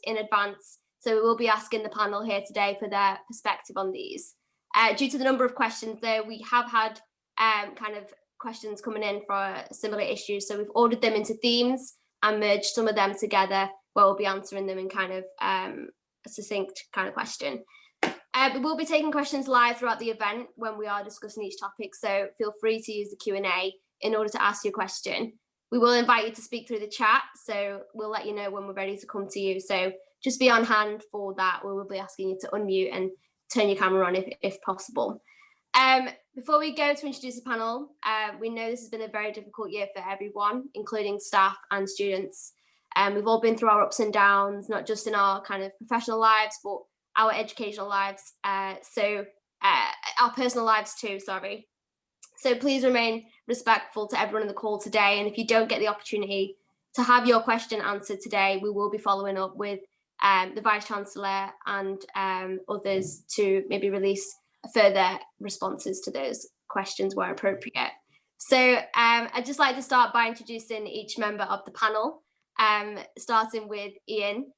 in advance. So we will be asking the panel here today for their perspective on these. Due to the number of questions though, we have had kind of questions coming in for similar issues. So we've ordered them into themes and merged some of them together, where we'll be answering them in kind of a succinct kind of question. We will be taking questions live throughout the event when we are discussing each topic, so feel free to use the Q&A in order to ask your question. We will invite you to speak through the chat, so we'll let you know when we're ready to come to you. So just be on hand for that. We will be asking you to unmute and turn your camera on if possible. Before we go to introduce the panel, we know this has been a very difficult year for everyone, including staff and students. We've all been through our ups and downs, not just in our kind of professional lives, but our educational lives, our personal lives too, sorry. So please remain respectful to everyone in the call today. And if you don't get the opportunity to have your question answered today, we will be following up with the Vice-Chancellor and others to maybe release further responses to those questions where appropriate. So I'd just like to start by introducing each member of the panel, starting with Ian.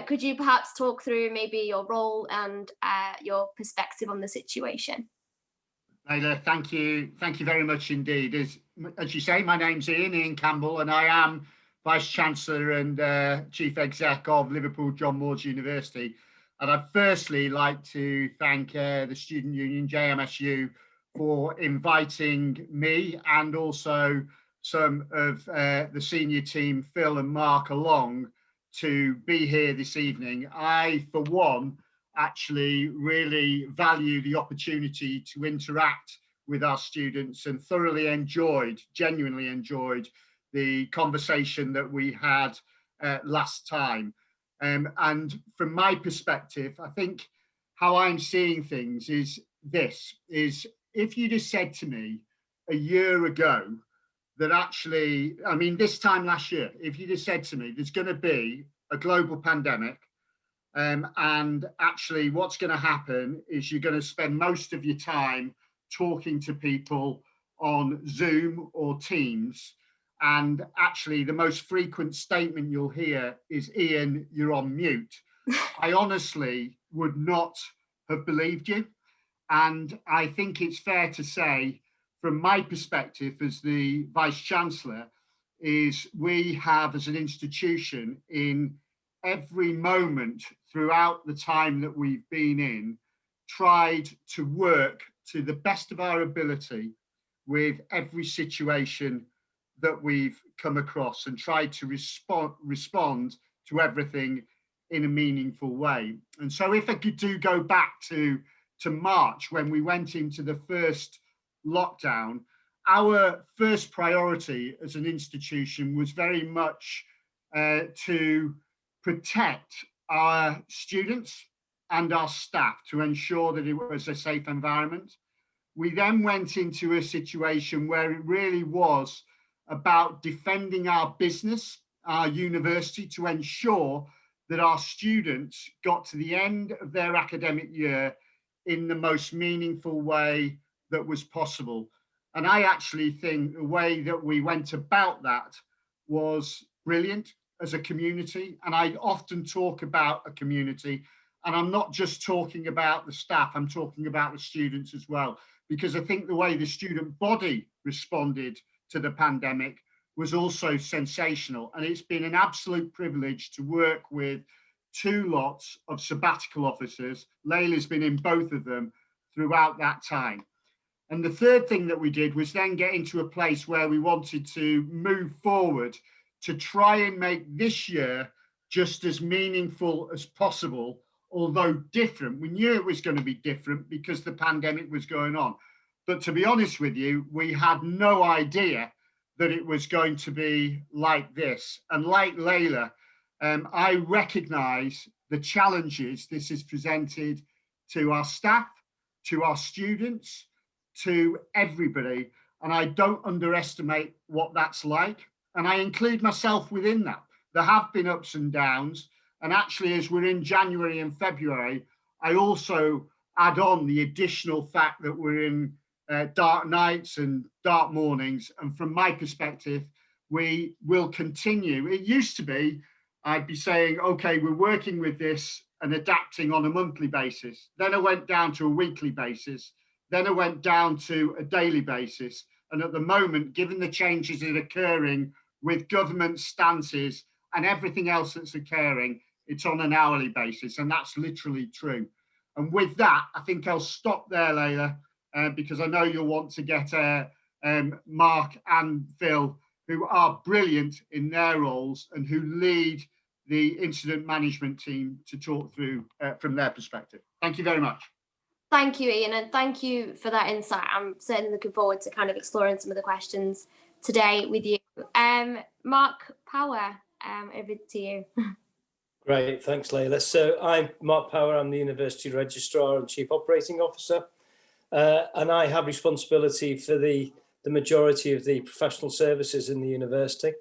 Could you perhaps talk through maybe your role and your perspective on the situation? Layla, thank you very much indeed. As you say, my name's Ian Campbell, and I am Vice-Chancellor and Chief Exec of Liverpool John Moores University. And I'd firstly like to thank the Student Union, JMSU, for inviting me and also some of the senior team, Phil and Mark, along to be here this evening. I, for one, actually really value the opportunity to interact with our students and genuinely enjoyed the conversation that we had last time. And from my perspective, I think how I'm seeing things is if you'd have said to me a year ago that actually, I mean, this time last year, if you'd have said to me, there's going to be a global pandemic, and actually what's going to happen is you're going to spend most of your time talking to people on Zoom or Teams, and actually the most frequent statement you'll hear is, Ian, you're on mute. I honestly would not have believed you. And I think it's fair to say, from my perspective as the Vice-Chancellor, is we have as an institution in every moment throughout the time that we've been in, tried to work to the best of our ability with every situation that we've come across and tried to respond to everything in a meaningful way. And so if I could go back to March, when we went into the first lockdown, our first priority as an institution was very much to protect our students and our staff, to ensure that it was a safe environment. We then went into a situation where it really was about defending our business, our university, to ensure that our students got to the end of their academic year in the most meaningful way that was possible. And I actually think the way that we went about that was brilliant as a community. And I often talk about a community, and I'm not just talking about the staff, I'm talking about the students as well, because I think the way the student body responded to the pandemic was also sensational. And it's been an absolute privilege to work with two lots of sabbatical officers. Layla's been in both of them throughout that time. And the third thing that we did was then get into a place where we wanted to move forward to try and make this year just as meaningful as possible, although different. We knew it was going to be different because the pandemic was going on. But to be honest with you, we had no idea that it was going to be like this. And like Layla, I recognise the challenges this has presented to our staff, to our students, to everybody. And I don't underestimate what that's like. And I include myself within that. There have been ups and downs. And actually, as we're in January and February, I also add on the additional fact that we're in dark nights and dark mornings. And from my perspective, we will continue. It used to be, I'd be saying, okay, we're working with this and adapting on a monthly basis. Then I went down to a weekly basis. Then I went down to a daily basis. And at the moment, given the changes that are occurring with government stances and everything else that's occurring, it's on an hourly basis. And that's literally true. And with that, I think I'll stop there, Layla, because I know you'll want to get Mark and Phil, who are brilliant in their roles and who lead the incident management team, to talk through from their perspective. Thank you very much. Thank you, Ian, and thank you for that insight. I'm certainly looking forward to kind of exploring some of the questions today with you. Mark Power, over to you. Great, thanks, Layla. So I'm Mark Power, I'm the University Registrar and Chief Operating Officer, and I have responsibility for the majority of the professional services in the university.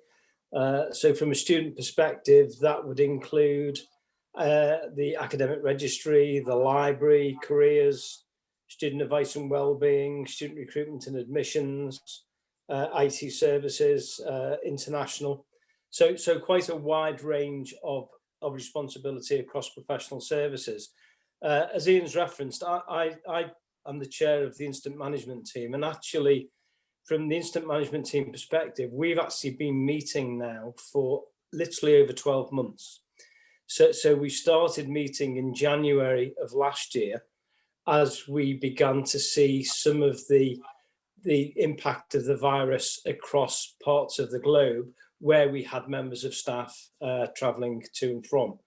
So from a student perspective, that would include the academic registry, the library, careers, student advice and wellbeing, student recruitment and admissions, IT services, international. So quite a wide range of responsibility across professional services. As Ian's referenced, I'm the chair of the incident management team, and actually from the incident management team perspective, we've actually been meeting now for literally over 12 months. So we started meeting in January of last year as we began to see some of the impact of the virus across parts of the globe where we had members of staff travelling to and from.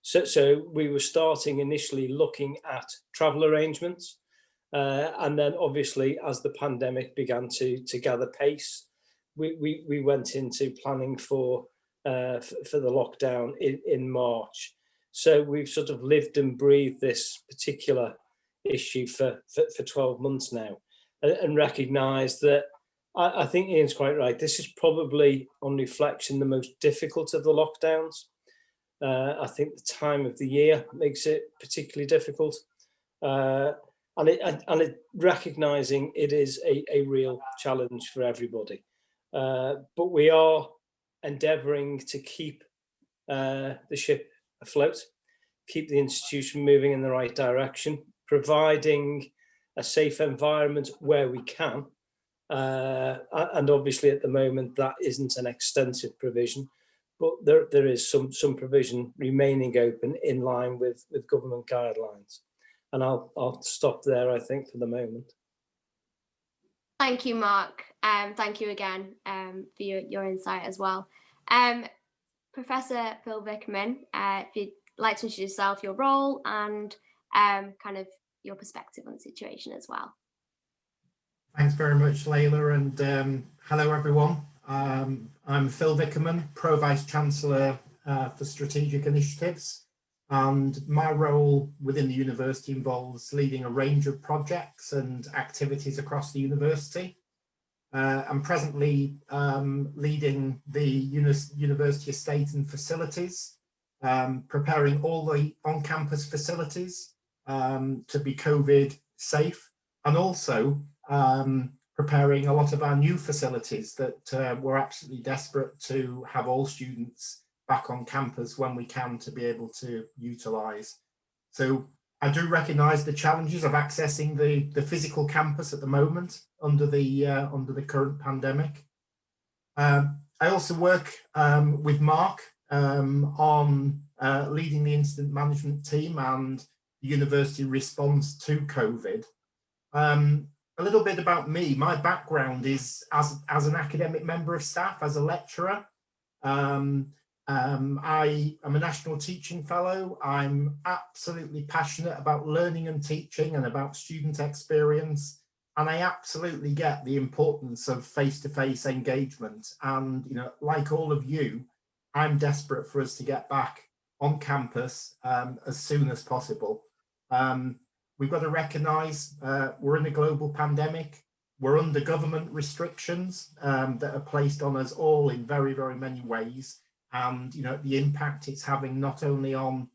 So we were starting initially looking at travel arrangements. And then obviously as the pandemic began to gather pace, we went into planning for the lockdown in March. So we've sort of lived and breathed this particular issue for 12 months now, and recognised that I think Ian's quite right. This is probably, on reflection, the most difficult of the lockdowns. I think the time of the year makes it particularly difficult. And it recognising it is a real challenge for everybody. But we are endeavouring to keep the ship afloat, keep the institution moving in the right direction, providing a safe environment where we can. And obviously at the moment that isn't an extensive provision, but there is some provision remaining open in line with government guidelines. And I'll stop there, I think, for the moment. Thank you, Mark. Thank you again for your insight as well. Professor Phil Vickerman, if you'd like to introduce yourself, your role, and kind of your perspective on the situation as well. Thanks very much, Layla, and hello, everyone. I'm Phil Vickerman, Pro Vice-Chancellor for Strategic Initiatives. And my role within the university involves leading a range of projects and activities across the university. I'm presently leading the university estate and facilities, preparing all the on-campus facilities to be COVID safe, and also preparing a lot of our new facilities that we're absolutely desperate to have all students back on campus when we can to be able to utilise. So I do recognise the challenges of accessing the physical campus at the moment under the current pandemic. I also work with Mark on leading the incident management team and the university response to COVID. A little bit about me. My background is as an academic member of staff, as a lecturer. I am a National Teaching Fellow. I'm absolutely passionate about learning and teaching and about student experience. And I absolutely get the importance of face-to-face engagement. And, you know, like all of you, I'm desperate for us to get back on campus as soon as possible. We've got to recognise we're in a global pandemic. We're under government restrictions that are placed on us all in very, very many ways. And, you know, the impact it's having not only on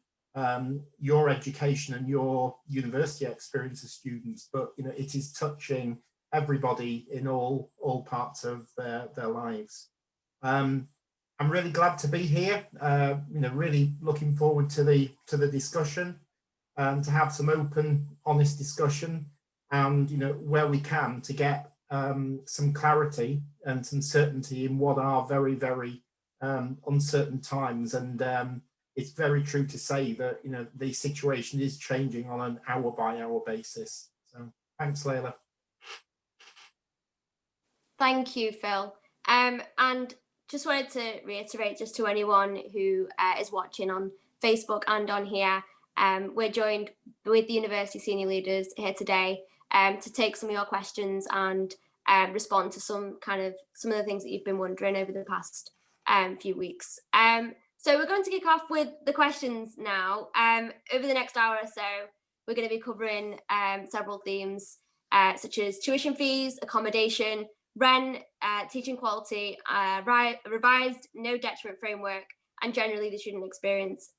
your education and your university experience as students, but, you know, it is touching everybody in all parts of their lives. I'm really glad to be here. Really looking forward to the discussion and to have some open, honest discussion, and where we can to get some clarity and some certainty in what are very, very uncertain times. And it's very true to say that the situation is changing on an hour-by-hour basis. So thanks, Layla. Thank you, Phil. And just wanted to reiterate, just to anyone who is watching on Facebook and on here, we're joined with the university senior leaders here today to take some of your questions and respond to some of the things that you've been wondering over the past few weeks. So we're going to kick off with the questions now. Over the next hour or so, we're going to be covering several themes such as tuition fees, accommodation, rent, teaching quality, revised no detriment framework, and generally the student experience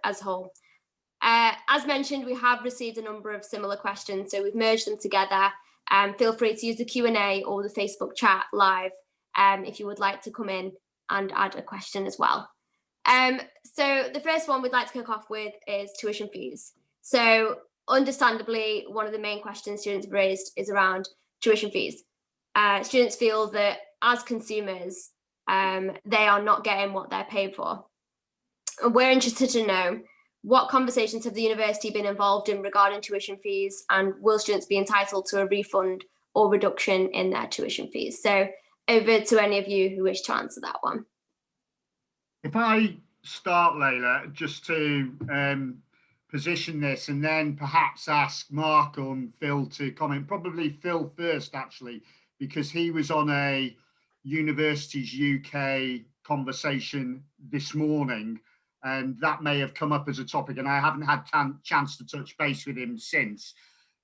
as a whole. As mentioned, we have received a number of similar questions, so we've merged them together. Feel free to use the Q&A or the Facebook chat live if you would like to come in and add a question as well. So the first one we'd like to kick off with is tuition fees. So understandably, one of the main questions students have raised is around tuition fees. Students feel that as consumers, they are not getting what they're paid for. And we're interested to know, what conversations have the university been involved in regarding tuition fees, and will students be entitled to a refund or reduction in their tuition fees? So over to any of you who wish to answer that one. If I start, Layla, just to position this and then perhaps ask Mark and Phil to comment, probably Phil first, actually, because he was on a Universities UK conversation this morning, and that may have come up as a topic, and I haven't had a chance to touch base with him since.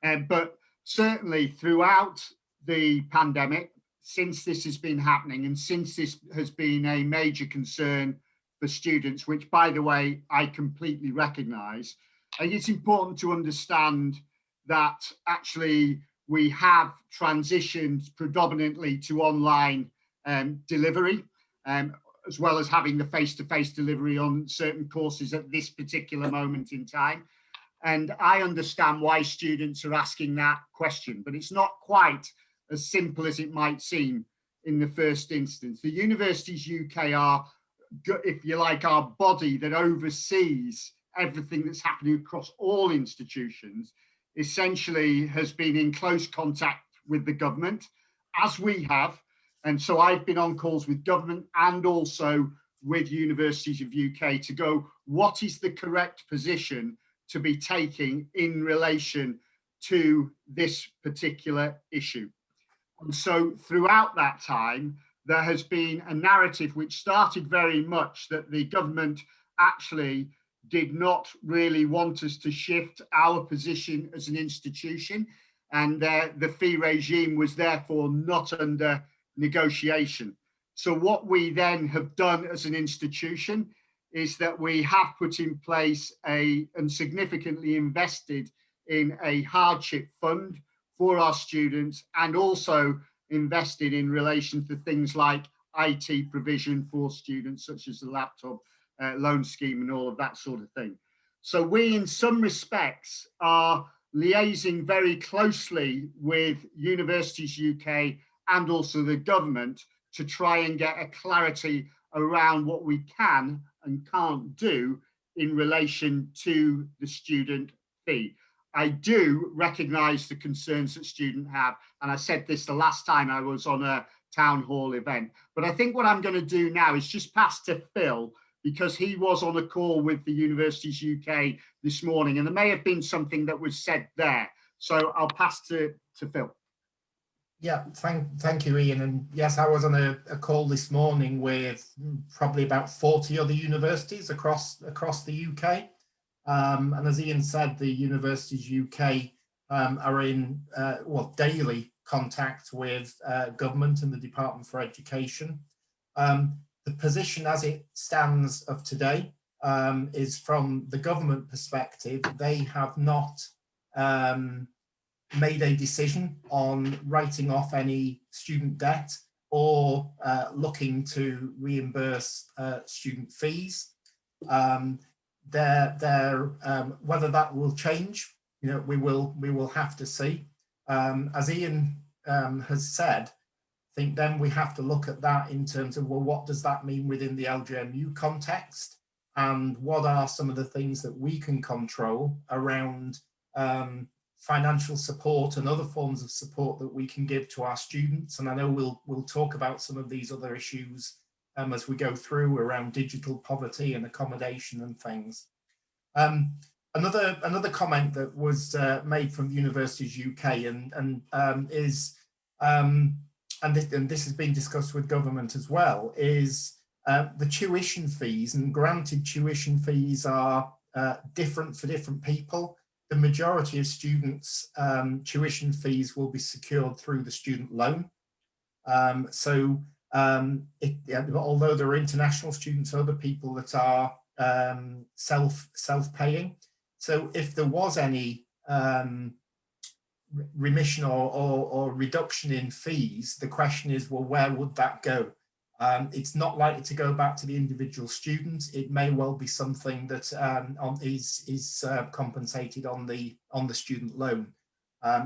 But certainly throughout the pandemic, since this has been happening and since this has been a major concern for students, which, by the way, I completely recognise, I think it's important to understand that actually we have transitioned predominantly to online delivery, as well as having the face-to-face delivery on certain courses at this particular moment in time. And I understand why students are asking that question, but it's not quite as simple as it might seem in the first instance. The Universities UK are, if you like, our body that oversees everything that's happening across all institutions, essentially has been in close contact with the government, as we have. And so I've been on calls with government and also with Universities of UK to go, what is the correct position to be taking in relation to this particular issue? And so throughout that time, there has been a narrative which started very much that the government actually did not really want us to shift our position as an institution, and the fee regime was therefore not under negotiation. So what we then have done as an institution is that we have put in place and significantly invested in a hardship fund for our students, and also invested in relation to things like IT provision for students, such as the laptop loan scheme and all of that sort of thing. So we, in some respects, are liaising very closely with Universities UK and also the government to try and get a clarity around what we can and can't do in relation to the student fee. I do recognise the concerns that students have, and I said this the last time I was on a town hall event, but I think what I'm going to do now is just pass to Phil, because he was on a call with the Universities UK this morning, and there may have been something that was said there. So I'll pass to Phil. Yeah, thank you, Ian. And yes, I was on a call this morning with probably about 40 other universities across the UK. And as Ian said, the Universities UK are in daily contact with government and the Department for Education. The position as it stands of today is, from the government perspective, they have not made a decision on writing off any student debt or looking to reimburse student fees. Whether that will change, we will have to see. As Ian has said, I think then we have to look at that in terms of, well, what does that mean within the LJMU context, and what are some of the things that we can control around financial support and other forms of support that we can give to our students. And I know we'll talk about some of these other issues as we go through around digital poverty and accommodation and things. Another comment that was made from Universities UK and this has been discussed with government as well, is the tuition fees. And granted, tuition fees are different for different people. The majority of students' tuition fees will be secured through the student loan. Although there are international students, other people that are self-paying. So if there was any remission or reduction in fees, the question is, well, where would that go? It's not likely to go back to the individual student. It may well be something that is compensated on the student loan,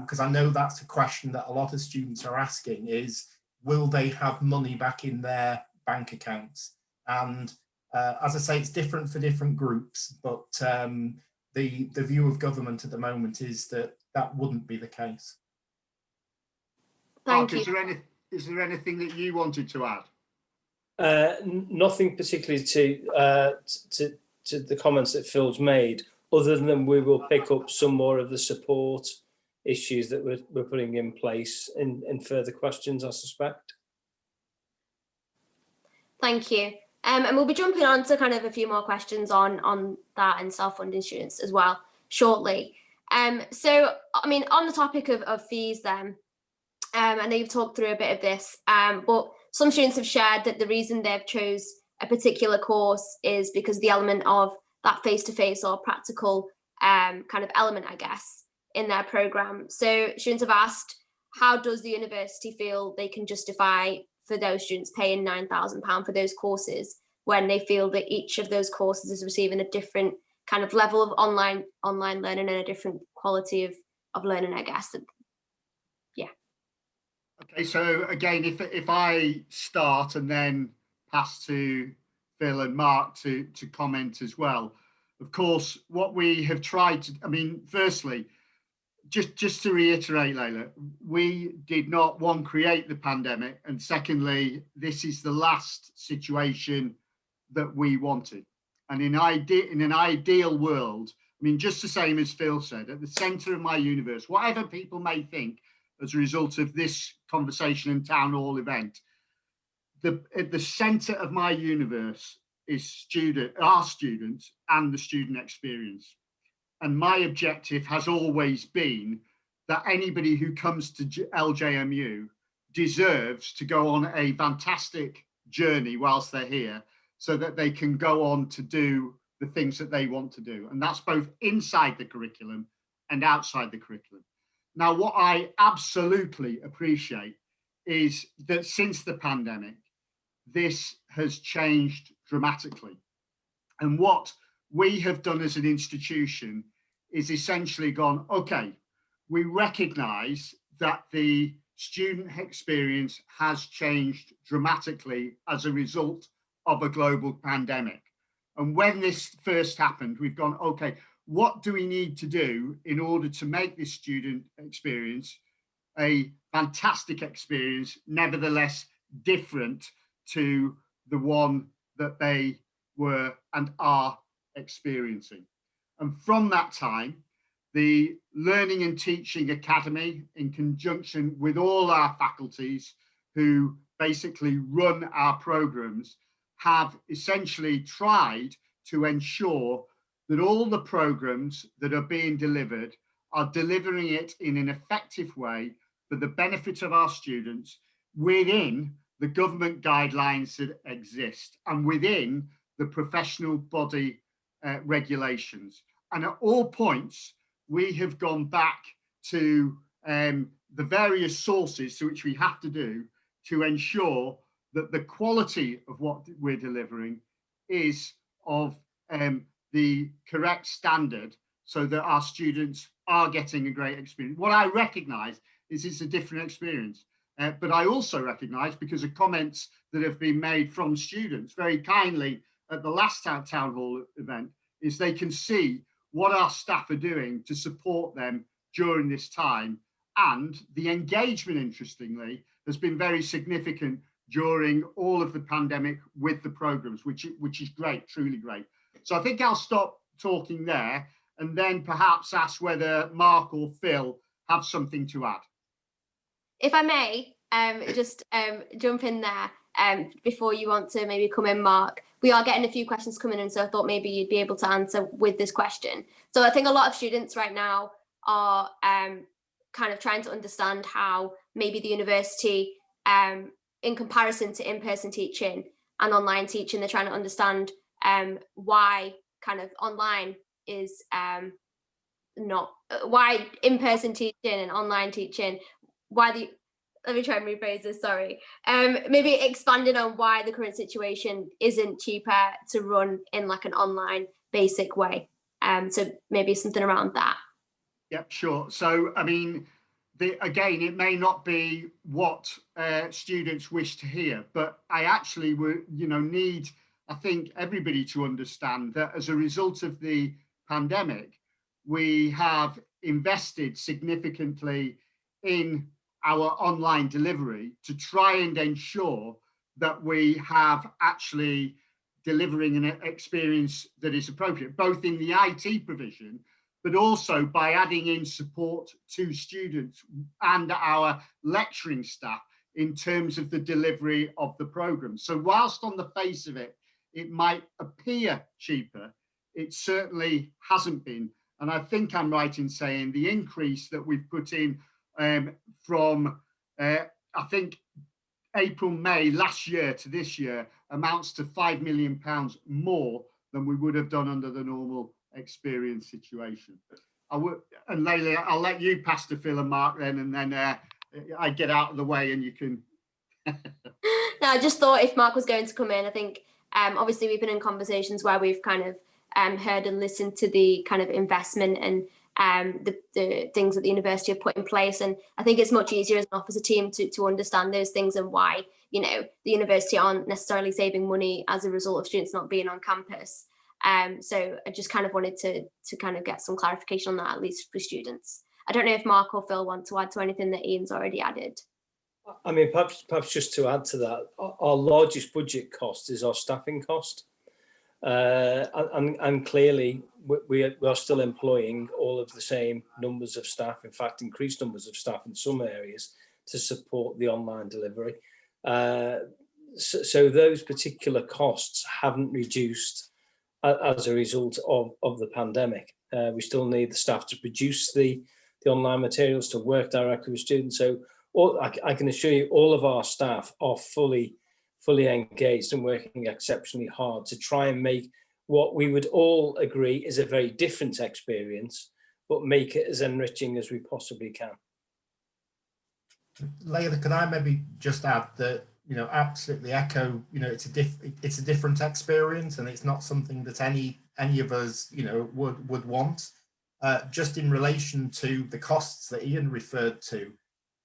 because I know that's a question that a lot of students are asking: is will they have money back in their bank accounts? And as I say, it's different for different groups, but the view of government at the moment is that that wouldn't be the case. Thank Mark, you. is there anything that you wanted to add? Nothing particularly to the comments that Phil's made, other than we will pick up some more of the support issues that we're putting in place in further questions, I suspect. Thank you. And we'll be jumping on to kind of a few more questions on that and self-funding students as well shortly. So, I mean, on the topic of fees then, I know you've talked through a bit of this, but some students have shared that the reason they've chose a particular course is because of the element of that face-to-face or practical kind of element, I guess, in their programme. So students have asked, how does the university feel they can justify for those students paying £9,000 for those courses when they feel that each of those courses is receiving a different kind of level of online learning and a different quality of learning, I guess? Yeah. Okay, so again, if I start and then pass to Phil and Mark to comment as well. Of course, what we have tried to, I mean, firstly, just to reiterate, Layla, we did not, one, create the pandemic, and secondly, this is the last situation that we wanted. And in an ideal world, I mean, just the same as Phil said, at the centre of my universe, whatever people may think as a result of this conversation and town hall event, at the centre of my universe is our students and the student experience. And my objective has always been that anybody who comes to LJMU deserves to go on a fantastic journey whilst they're here, so that they can go on to do the things that they want to do. And that's both inside the curriculum and outside the curriculum. Now, what I absolutely appreciate is that since the pandemic, this has changed dramatically. And what we have done as an institution is essentially gone, okay, we recognise that the student experience has changed dramatically as a result of a global pandemic. And when this first happened, we've gone, okay, what do we need to do in order to make this student experience a fantastic experience, nevertheless different to the one that they were and are experiencing? And from that time, the Learning and Teaching Academy, in conjunction with all our faculties who basically run our programs, have essentially tried to ensure that all the programs that are being delivered are delivering it in an effective way for the benefit of our students within the government guidelines that exist and within the professional body regulations. And at all points, we have gone back to the various sources to which we have to do to ensure that the quality of what we're delivering is of the correct standard, so that our students are getting a great experience. What I recognise is it's a different experience, but I also recognise, because of comments that have been made from students very kindly at the last town hall event, is they can see what our staff are doing to support them during this time. And the engagement, interestingly, has been very significant during all of the pandemic with the programmes, which is great, truly great. So I think I'll stop talking there and then perhaps ask whether Mark or Phil have something to add. If I may, just jump in there before you want to maybe come in, Mark. We are getting a few questions coming in, so I thought maybe you'd be able to answer with this question. So I think a lot of students right now are kind of trying to understand how maybe the university, in comparison to in-person teaching and online teaching, they're trying to understand why kind of online is not, why in-person teaching and online teaching, why the, let me try and rephrase this, sorry. Maybe expanding on why the current situation isn't cheaper to run in like an online basic way. So maybe something around that. Yep, sure. So, I mean, again, it may not be what students wish to hear, but I actually would, need, I think, everybody to understand that as a result of the pandemic, we have invested significantly in our online delivery to try and ensure that we have actually delivering an experience that is appropriate, both in the IT provision, but also by adding in support to students and our lecturing staff in terms of the delivery of the programme. So whilst on the face of it, it might appear cheaper, it certainly hasn't been. And I think I'm right in saying the increase that we've put in from, I think, April, May last year to this year amounts to £5 million more than we would have done under the normal experience situation. And Layla, I'll let you pass to Phil and Mark then, and then I get out of the way and you can. No, I just thought if Mark was going to come in, I think obviously we've been in conversations where we've kind of heard and listened to the kind of investment and the things that the university have put in place, and I think it's much easier as an officer team to understand those things and why the university aren't necessarily saving money as a result of students not being on campus. So I just kind of wanted to kind of get some clarification on that, at least for students. I don't know if Mark or Phil want to add to anything that Ian's already added. I mean, perhaps just to add to that, our largest budget cost is our staffing cost. And clearly we are still employing all of the same numbers of staff, in fact increased numbers of staff in some areas to support the online delivery. So those particular costs haven't reduced as a result of the pandemic. We still need the staff to produce the online materials, to work directly with students. So I can assure you all of our staff are fully engaged and working exceptionally hard to try and make what we would all agree is a very different experience, but make it as enriching as we possibly can. Layla, can I maybe just add that, absolutely echo, it's a different experience, and it's not something that any of us, would want. Just in relation to the costs that Ian referred to,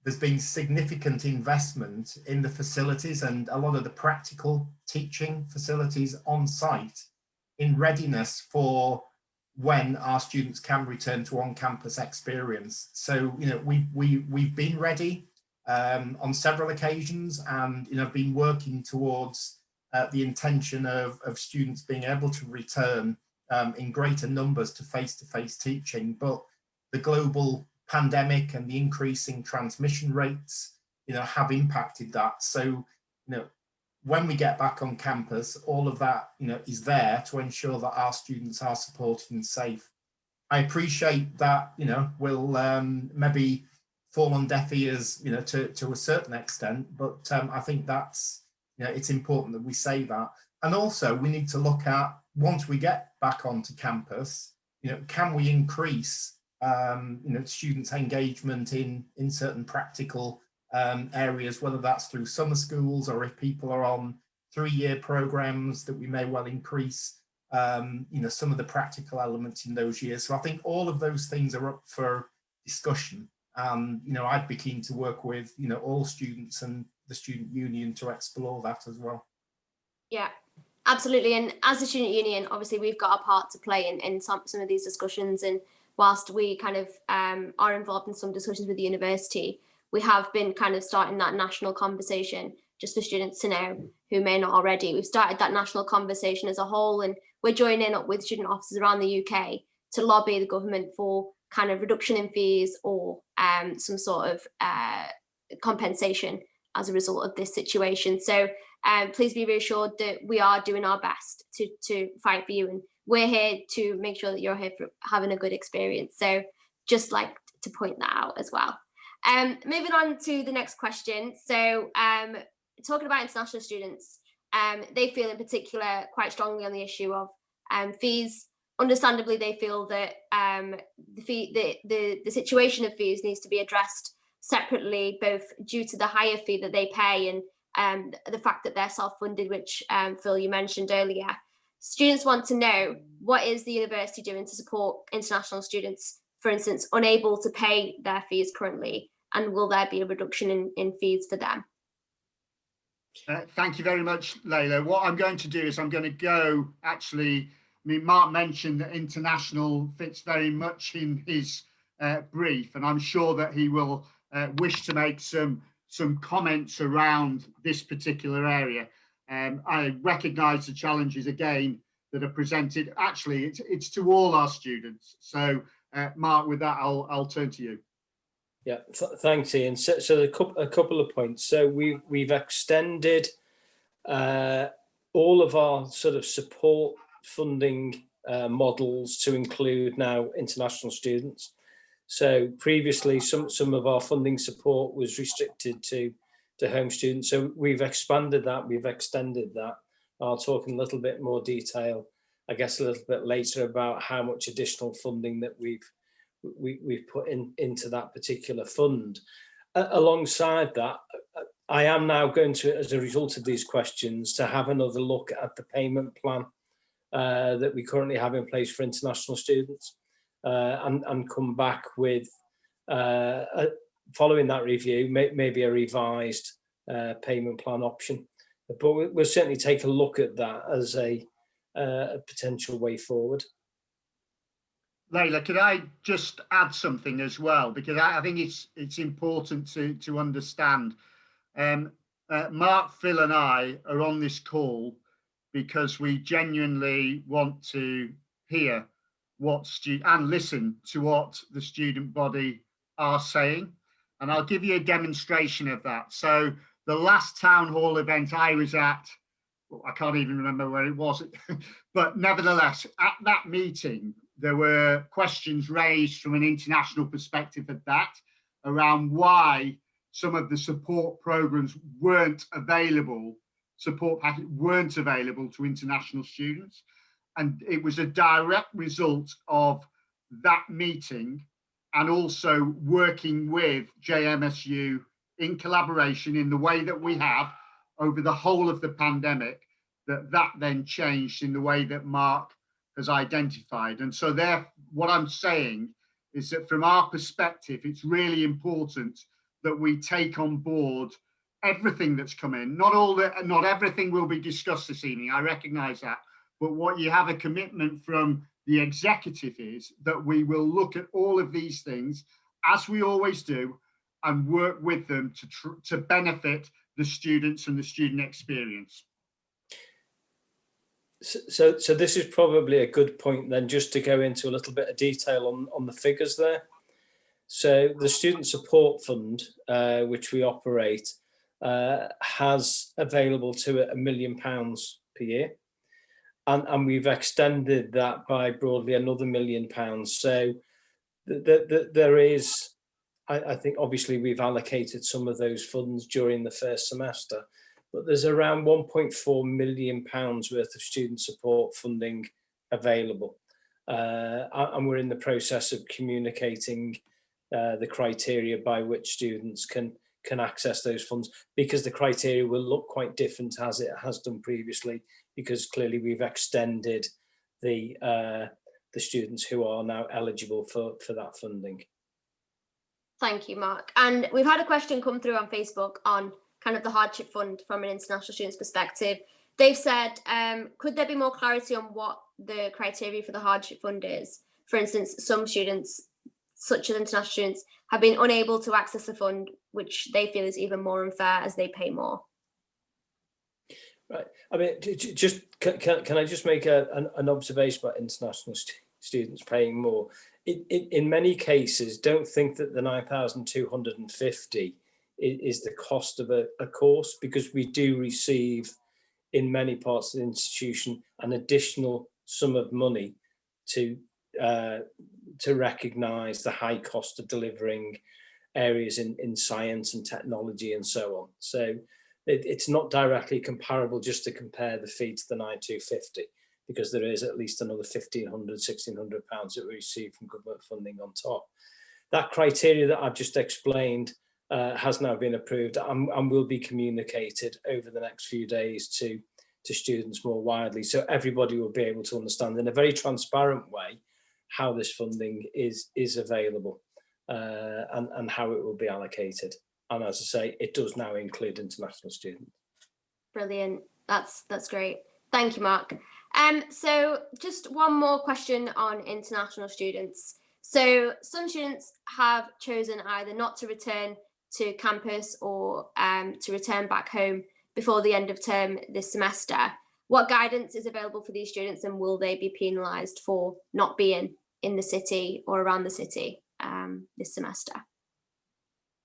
there's been significant investment in the facilities and a lot of the practical teaching facilities on site in readiness for when our students can return to on-campus experience. So, we've been ready on several occasions, and been working towards the intention of students being able to return in greater numbers to face-to-face teaching. But the global pandemic and the increasing transmission rates, have impacted that. So, when we get back on campus, all of that, is there to ensure that our students are supported and safe. I appreciate that, will maybe fall on deaf ears, to a certain extent, but I think that's, it's important that we say that. And also we need to look at, once we get back onto campus, can we increase, students' engagement in certain practical areas, whether that's through summer schools or if people are on 3-year programs, that we may well increase some of the practical elements in those years. So I think all of those things are up for discussion. I'd be keen to work with all students and the student union to explore that as well. Yeah, absolutely. And as a student union, obviously we've got a part to play in some of these discussions. And whilst we kind of are involved in some discussions with the university, we have been kind of starting that national conversation, just for students to know who may not already. We've started that national conversation as a whole, and we're joining up with student officers around the UK to lobby the government for kind of reduction in fees or some sort of compensation as a result of this situation. So please be reassured that we are doing our best to fight for you, and we're here to make sure that you're here for having a good experience. So just like to point that out as well. Moving on to the next question. So talking about international students, they feel in particular quite strongly on the issue of fees. Understandably, they feel that the situation of fees needs to be addressed separately, both due to the higher fee that they pay and the fact that they're self-funded, which Phil, you mentioned earlier. Students want to know, what is the university doing to support international students, for instance, unable to pay their fees currently, and will there be a reduction in fees for them? Thank you very much, Layla. What I'm going to do is I'm going to go, actually, Mark mentioned that international fits very much in his brief, and I'm sure that he will wish to make some comments around this particular area. I recognise the challenges again that are presented. Actually, it's to all our students. So, Mark, with that, I'll turn to you. Yeah, thanks, Ian. So a couple of points. So we've extended all of our sort of support funding models to include now international students. So previously, some of our funding support was restricted to home students. So we've expanded that, we've extended that. I'll talk in a little bit more detail, I guess, a little bit later about how much additional funding that we've put into that particular fund. Alongside that, I am now going to, as a result of these questions, to have another look at the payment plan that we currently have in place for international students, and come back with, following that review, maybe a revised payment plan option. But we'll certainly take a look at that as a potential way forward. Layla, could I just add something as well? Because I think it's important to understand. Mark, Phil and I are on this call because we genuinely want to hear and listen to what the student body are saying. And I'll give you a demonstration of that. So the last town hall event I was at, I can't even remember where it was, but nevertheless, at that meeting, there were questions raised from an international perspective at that around why some of the support programs weren't available, support packages weren't available to international students. And it was a direct result of that meeting and also working with JMSU in collaboration in the way that we have over the whole of the pandemic, that then changed in the way that Mark has identified. And so there, what I'm saying is that from our perspective, it's really important that we take on board everything that's come in. Not everything will be discussed this evening, I recognise that. But what you have a commitment from the executive is that we will look at all of these things, as we always do, and work with them to benefit the students and the student experience. So this is probably a good point then, just to go into a little bit of detail on the figures there. So the Student Support Fund, which we operate, has available to it £1 million per year. And we've extended that by broadly another £1 million. So there is, I think, obviously we've allocated some of those funds during the first semester, but there's around £1.4 million worth of student support funding available. And we're in the process of communicating the criteria by which students can can access those funds, because the criteria will look quite different as it has done previously, because clearly we've extended the students who are now eligible for that funding. Thank you, Mark. And we've had a question come through on Facebook on kind of the hardship fund from an international student's perspective. They've said, could there be more clarity on what the criteria for the hardship fund is? For instance, some students, such as international students, have been unable to access the fund, which they feel is even more unfair as they pay more. Right. I mean, just can I just make an observation about international students paying more? In many cases, don't think that the 9,250 is the cost of a course, because we do receive in many parts of the institution an additional sum of money to recognise the high cost of delivering areas in science and technology and so on. So it's not directly comparable just to compare the fee to the 9,250, because there is at least another £1,500, £1,600 that we receive from government funding on top. That criteria that I've just explained has now been approved and will be communicated over the next few days to students more widely, so everybody will be able to understand in a very transparent way how this funding is available and how it will be allocated. And as I say, it does now include international students. Brilliant. That's great. Thank you, Mark. So just one more question on international students. So some students have chosen either not to return to campus or to return back home before the end of term this semester. What guidance is available for these students, and will they be penalised for not being in the city or around the city this semester?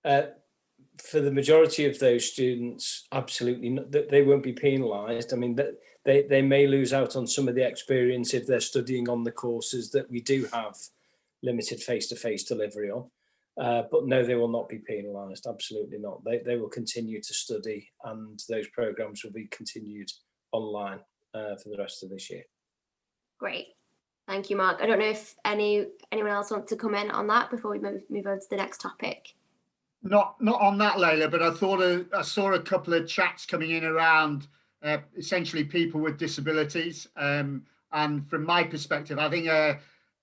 For the majority of those students, absolutely not, they won't be penalised. I mean, they may lose out on some of the experience if they're studying on the courses that we do have limited face-to-face delivery on. But no, they will not be penalised, absolutely not. They will continue to study, and those programmes will be continued online for the rest of this year. Great. Thank you, Mark. I don't know if anyone else wants to come in on that before we move on to the next topic. Not on that, Layla, but I saw a couple of chats coming in around essentially people with disabilities. And from my perspective, I think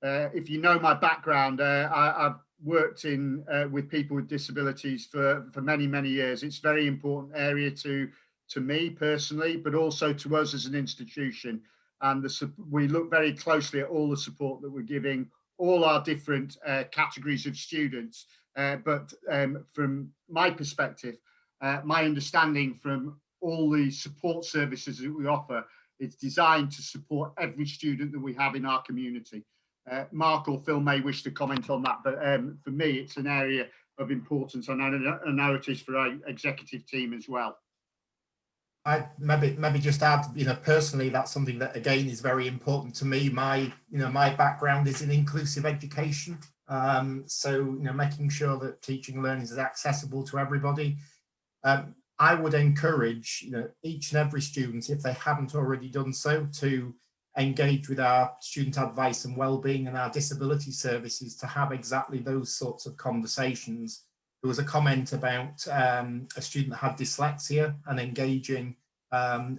if you know my background, I've worked with people with disabilities for many, many years. It's a very important area to me personally, but also to us as an institution. And we look very closely at all the support that we're giving all our different categories of students. But from my perspective, my understanding from all the support services that we offer, it's designed to support every student that we have in our community. Mark or Phil may wish to comment on that, but for me, it's an area of importance, and I know it is for our executive team as well. I maybe just add, personally, that's something that again is very important to me. My background is in inclusive education, so making sure that teaching and learning is accessible to everybody. I would encourage each and every student, if they haven't already done so, to engage with our student advice and wellbeing and our disability services to have exactly those sorts of conversations. There was a comment about a student that had dyslexia and engaging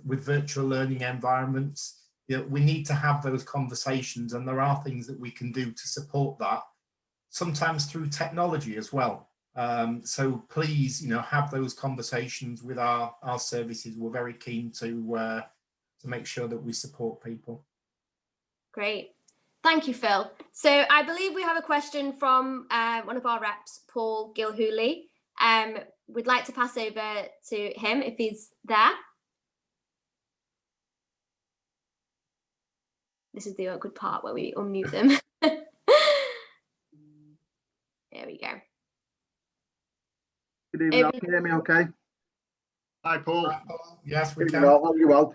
with virtual learning environments. We need to have those conversations, and there are things that we can do to support that, sometimes through technology as well. So please, have those conversations with our services. We're very keen to make sure that we support people. Great. Thank you, Phil. So I believe we have a question from one of our reps, Paul Gilhooly. We'd like to pass over to him if he's there. This is the awkward part where we unmute them. There we go. Good evening. Can you hear me okay? Hi, Paul. Yes, we Can. can. I hope you well.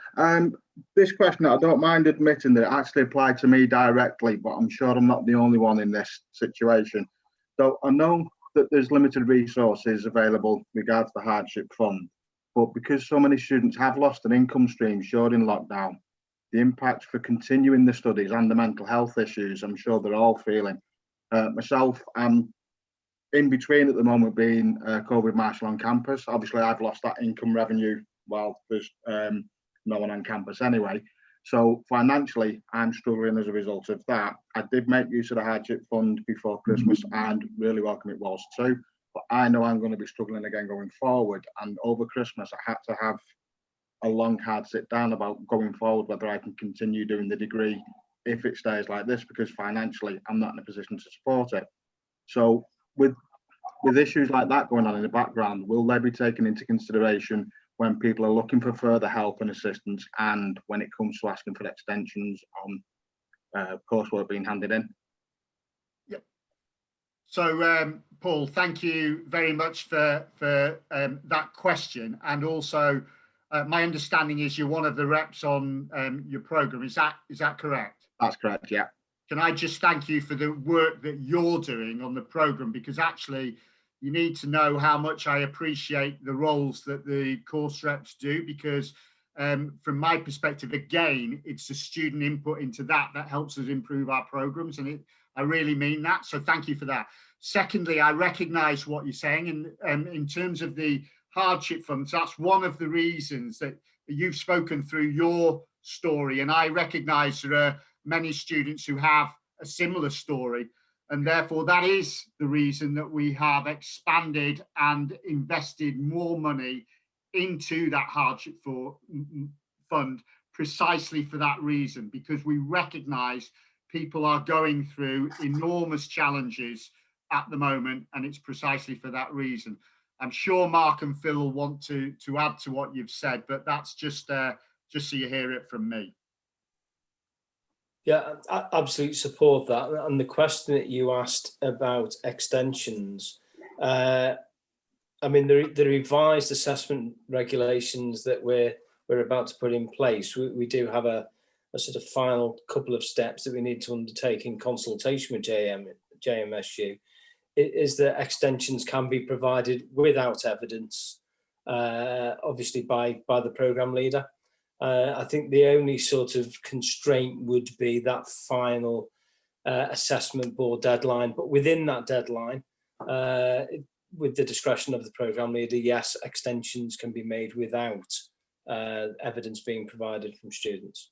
This question, I don't mind admitting that it actually applied to me directly, but I'm sure I'm not the only one in this situation. So I know that there's limited resources available regards the Hardship Fund, but because so many students have lost an income stream during lockdown, the impact for continuing the studies and the mental health issues, I'm sure they're all feeling. Myself, I'm in between at the moment being COVID Marshall on campus. Obviously, I've lost that income revenue while there's no one on campus anyway. So financially, I'm struggling as a result of that. I did make use of the hardship fund before Christmas, and really welcome it was too. But I know I'm going to be struggling again going forward. And over Christmas, I had to have a long, hard sit down about going forward, whether I can continue doing the degree if it stays like this, because financially, I'm not in a position to support it. So with issues like that going on in the background, will they be taken into consideration when people are looking for further help and assistance, and when it comes to asking for extensions on coursework being handed in? Yep. So Paul, thank you very much for that question. And also my understanding is you're one of the reps on your programme. Is that correct? That's correct, yeah. Can I just thank you for the work that you're doing on the programme, because actually you need to know how much I appreciate the roles that the course reps do, because from my perspective, again, it's the student input into that helps us improve our programmes, and I really mean that. So thank you for that. Secondly, I recognise what you're saying, and in terms of the hardship funds, that's one of the reasons that you've spoken through your story, and I recognise there are many students who have a similar story, and therefore that is the reason that we have expanded and invested more money into that hardship fund, precisely for that reason, because we recognise people are going through enormous challenges at the moment, and it's precisely for that reason. I'm sure Mark and Phil will want to add to what you've said, but that's just so you hear it from me. Yeah, I absolutely support that. And the question that you asked about extensions, I mean, the revised assessment regulations that we're about to put in place, we do have a sort of final couple of steps that we need to undertake in consultation with JMSU, is that extensions can be provided without evidence, obviously by the programme leader. I think the only sort of constraint would be that final assessment board deadline. But within that deadline, with the discretion of the programme leader, yes, extensions can be made without evidence being provided from students.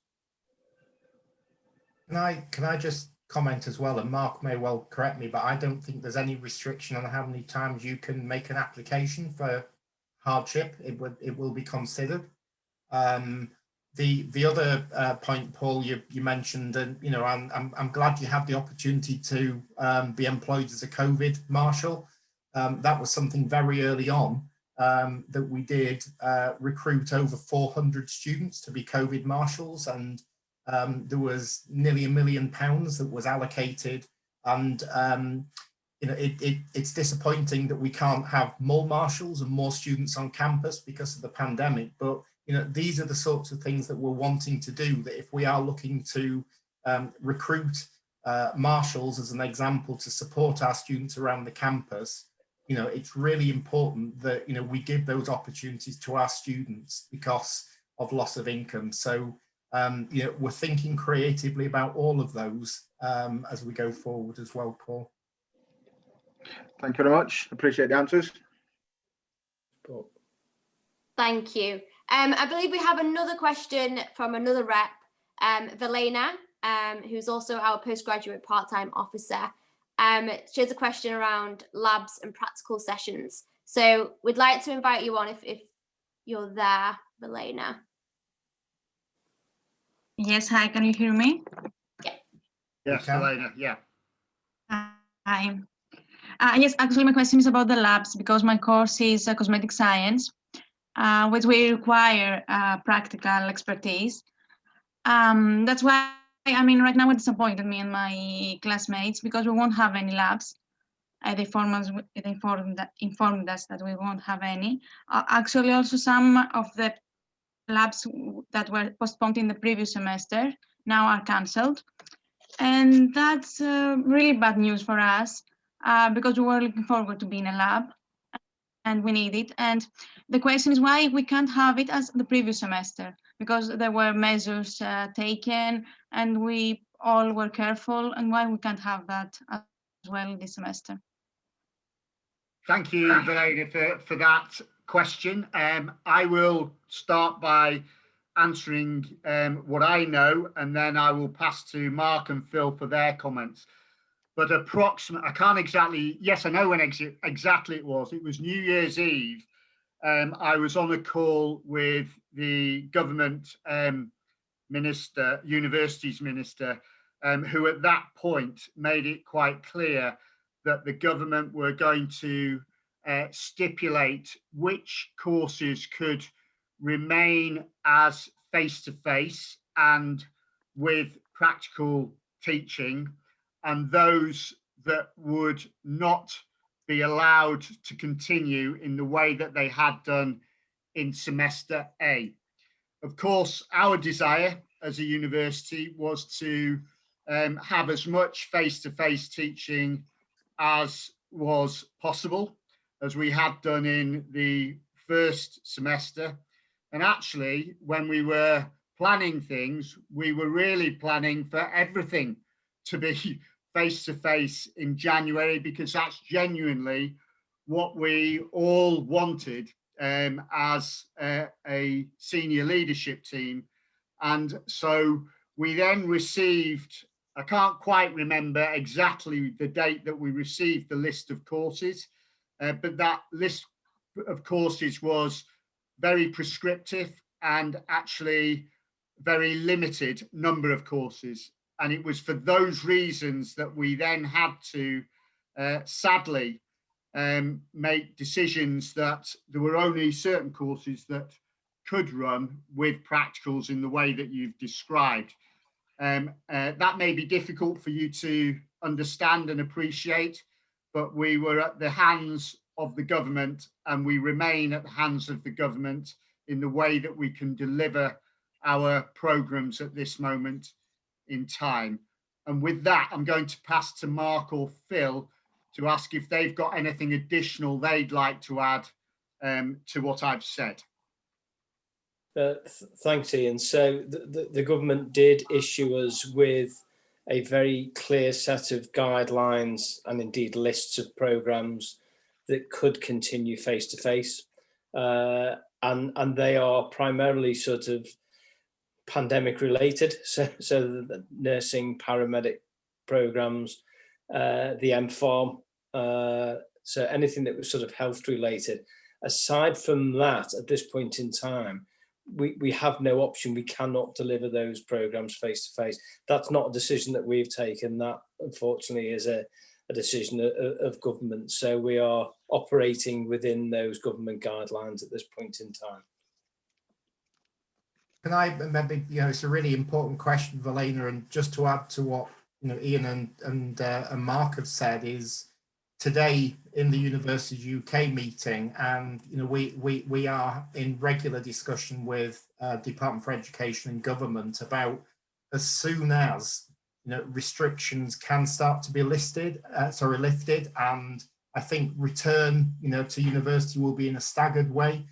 Can I just comment as well, and Mark may well correct me, but I don't think there's any restriction on how many times you can make an application for hardship. It will be considered. The other point, Paul, you mentioned, and you know, I'm glad you had the opportunity to be employed as a COVID marshal. That was something very early on that we did recruit over 400 students to be COVID marshals, and there was nearly £1 million that was allocated, and you know, it's disappointing that we can't have more marshals and more students on campus because of the pandemic, but you know, these are the sorts of things that we're wanting to do, that if we are looking to recruit marshals as an example to support our students around the campus, you know, it's really important that, you know, we give those opportunities to our students because of loss of income. So, you know, we're thinking creatively about all of those as we go forward as well, Paul. Thank you very much. Appreciate the answers. Cool. Thank you. I believe we have another question from another rep, Velena, who's also our postgraduate part-time officer. She has a question around labs and practical sessions. So we'd like to invite you on if you're there, Velena. Yes, hi, can you hear me? Yeah. Yes, Velena, yeah. Hi. Yes, actually my question is about the labs, because my course is cosmetic science, which we require practical expertise. That's why, I mean, right now we're disappointed, me and my classmates, because we won't have any labs. They informed us that we won't have any. Actually, also some of the labs that were postponed in the previous semester now are cancelled. And that's really bad news for us, because we were looking forward to being a lab and we need it. And the question is why we can't have it as the previous semester, because there were measures taken and we all were careful, and why we can't have that as well this semester. Thank you, Verena, for that question. I will start by answering what I know, and then I will pass to Mark and Phil for their comments. But I can't exactly, yes, I know when exactly it was. It was New Year's Eve. I was on a call with the government minister, universities minister, who at that point made it quite clear that the government were going to stipulate which courses could remain as face-to-face and with practical teaching, and those that would not be allowed to continue in the way that they had done in semester A. Of course, our desire as a university was to have as much face-to-face teaching as was possible, as we had done in the first semester. And actually, when we were planning things, we were really planning for everything to be face-to-face in January, because that's genuinely what we all wanted as a senior leadership team. And so we then received, I can't quite remember exactly the date that we received the list of courses, but that list of courses was very prescriptive and actually very limited number of courses. And it was for those reasons that we then had to, sadly, make decisions that there were only certain courses that could run with practicals in the way that you've described. That may be difficult for you to understand and appreciate, but we were at the hands of the government, and we remain at the hands of the government in the way that we can deliver our programs at this moment in time. And with that, I'm going to pass to Mark or Phil to ask if they've got anything additional they'd like to add to what I've said. Thanks, Ian. So the government did issue us with a very clear set of guidelines and indeed lists of programmes that could continue face-to-face. And they are primarily sort of pandemic related. So the nursing, paramedic programmes, the MPharm, so anything that was sort of health related. Aside from that, at this point in time, we have no option. We cannot deliver those programs face to face. That's not a decision that we've taken. That unfortunately is a decision of government. So we are operating within those government guidelines at this point in time. Can I maybe, it's a really important question, Verena, and just to add to what Ian and Mark have said, is today in the University UK meeting, and we are in regular discussion with Department for Education and Government about, as soon as restrictions can start to be lifted, and I think return to university will be in a staggered way.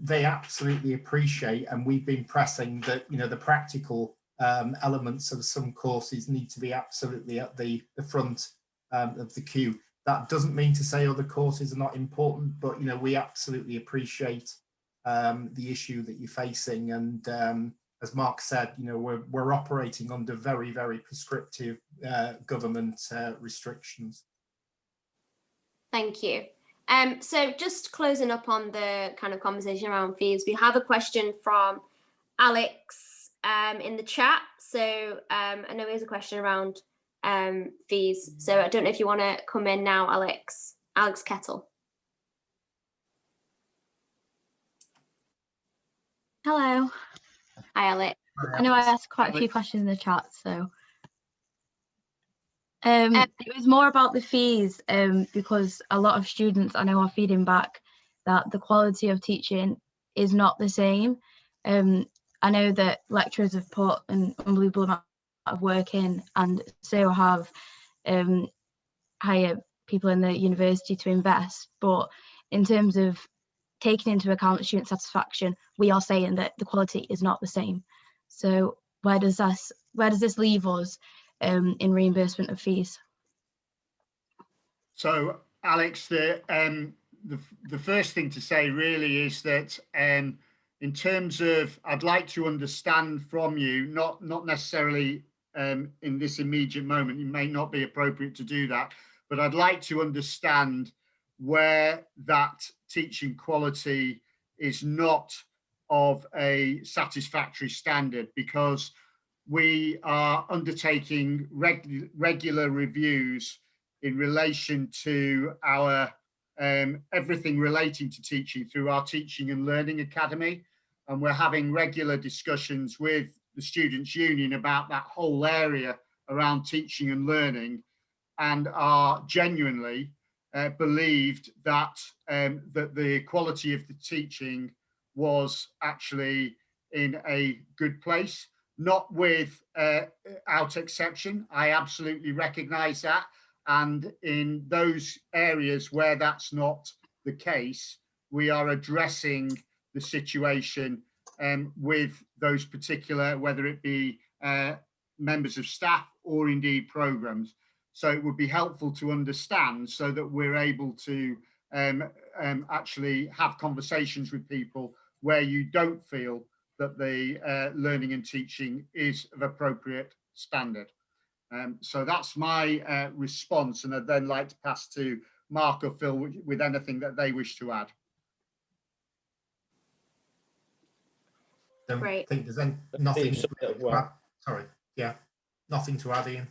They absolutely appreciate, and we've been pressing that the practical elements of some courses need to be absolutely at the front of the queue. That doesn't mean to say other courses are not important, but we absolutely appreciate the issue that you're facing. And as Mark said, we're operating under very, very prescriptive government restrictions. Thank you. So just closing up on the kind of conversation around fees, we have a question from Alex in the chat. So I know there's a question around fees. So I don't know if you want to come in now, Alex Kettle. Hello. Hi, Alex. I know I asked quite a few questions in the chat, so it was more about the fees, because a lot of students I know are feeding back that the quality of teaching is not the same. I know that lecturers have put an unbelievable amount of work in, and so have higher people in the university to invest, but in terms of taking into account student satisfaction, we are saying that the quality is not the same. So where does this leave us in reimbursement of fees? So Alex, the first thing to say really is that in terms of, I'd like to understand from you, not necessarily in this immediate moment, it may not be appropriate to do that, but I'd like to understand where that teaching quality is not of a satisfactory standard, because we are undertaking regular reviews in relation to our everything relating to teaching through our Teaching and Learning Academy. And we're having regular discussions with the Students' Union about that whole area around teaching and learning, and are genuinely believed that that the quality of the teaching was actually in a good place, not without exception. I absolutely recognise that. And in those areas where that's not the case, we are addressing the situation with those particular, whether it be members of staff or indeed programmes. So it would be helpful to understand so that we're able to actually have conversations with people where you don't feel that the learning and teaching is of appropriate standard. So that's my response, and I'd then like to pass to Mark or Phil with anything that they wish to add. Don't Great. think there's nothing. Well. Sorry, yeah, nothing to add, Ian.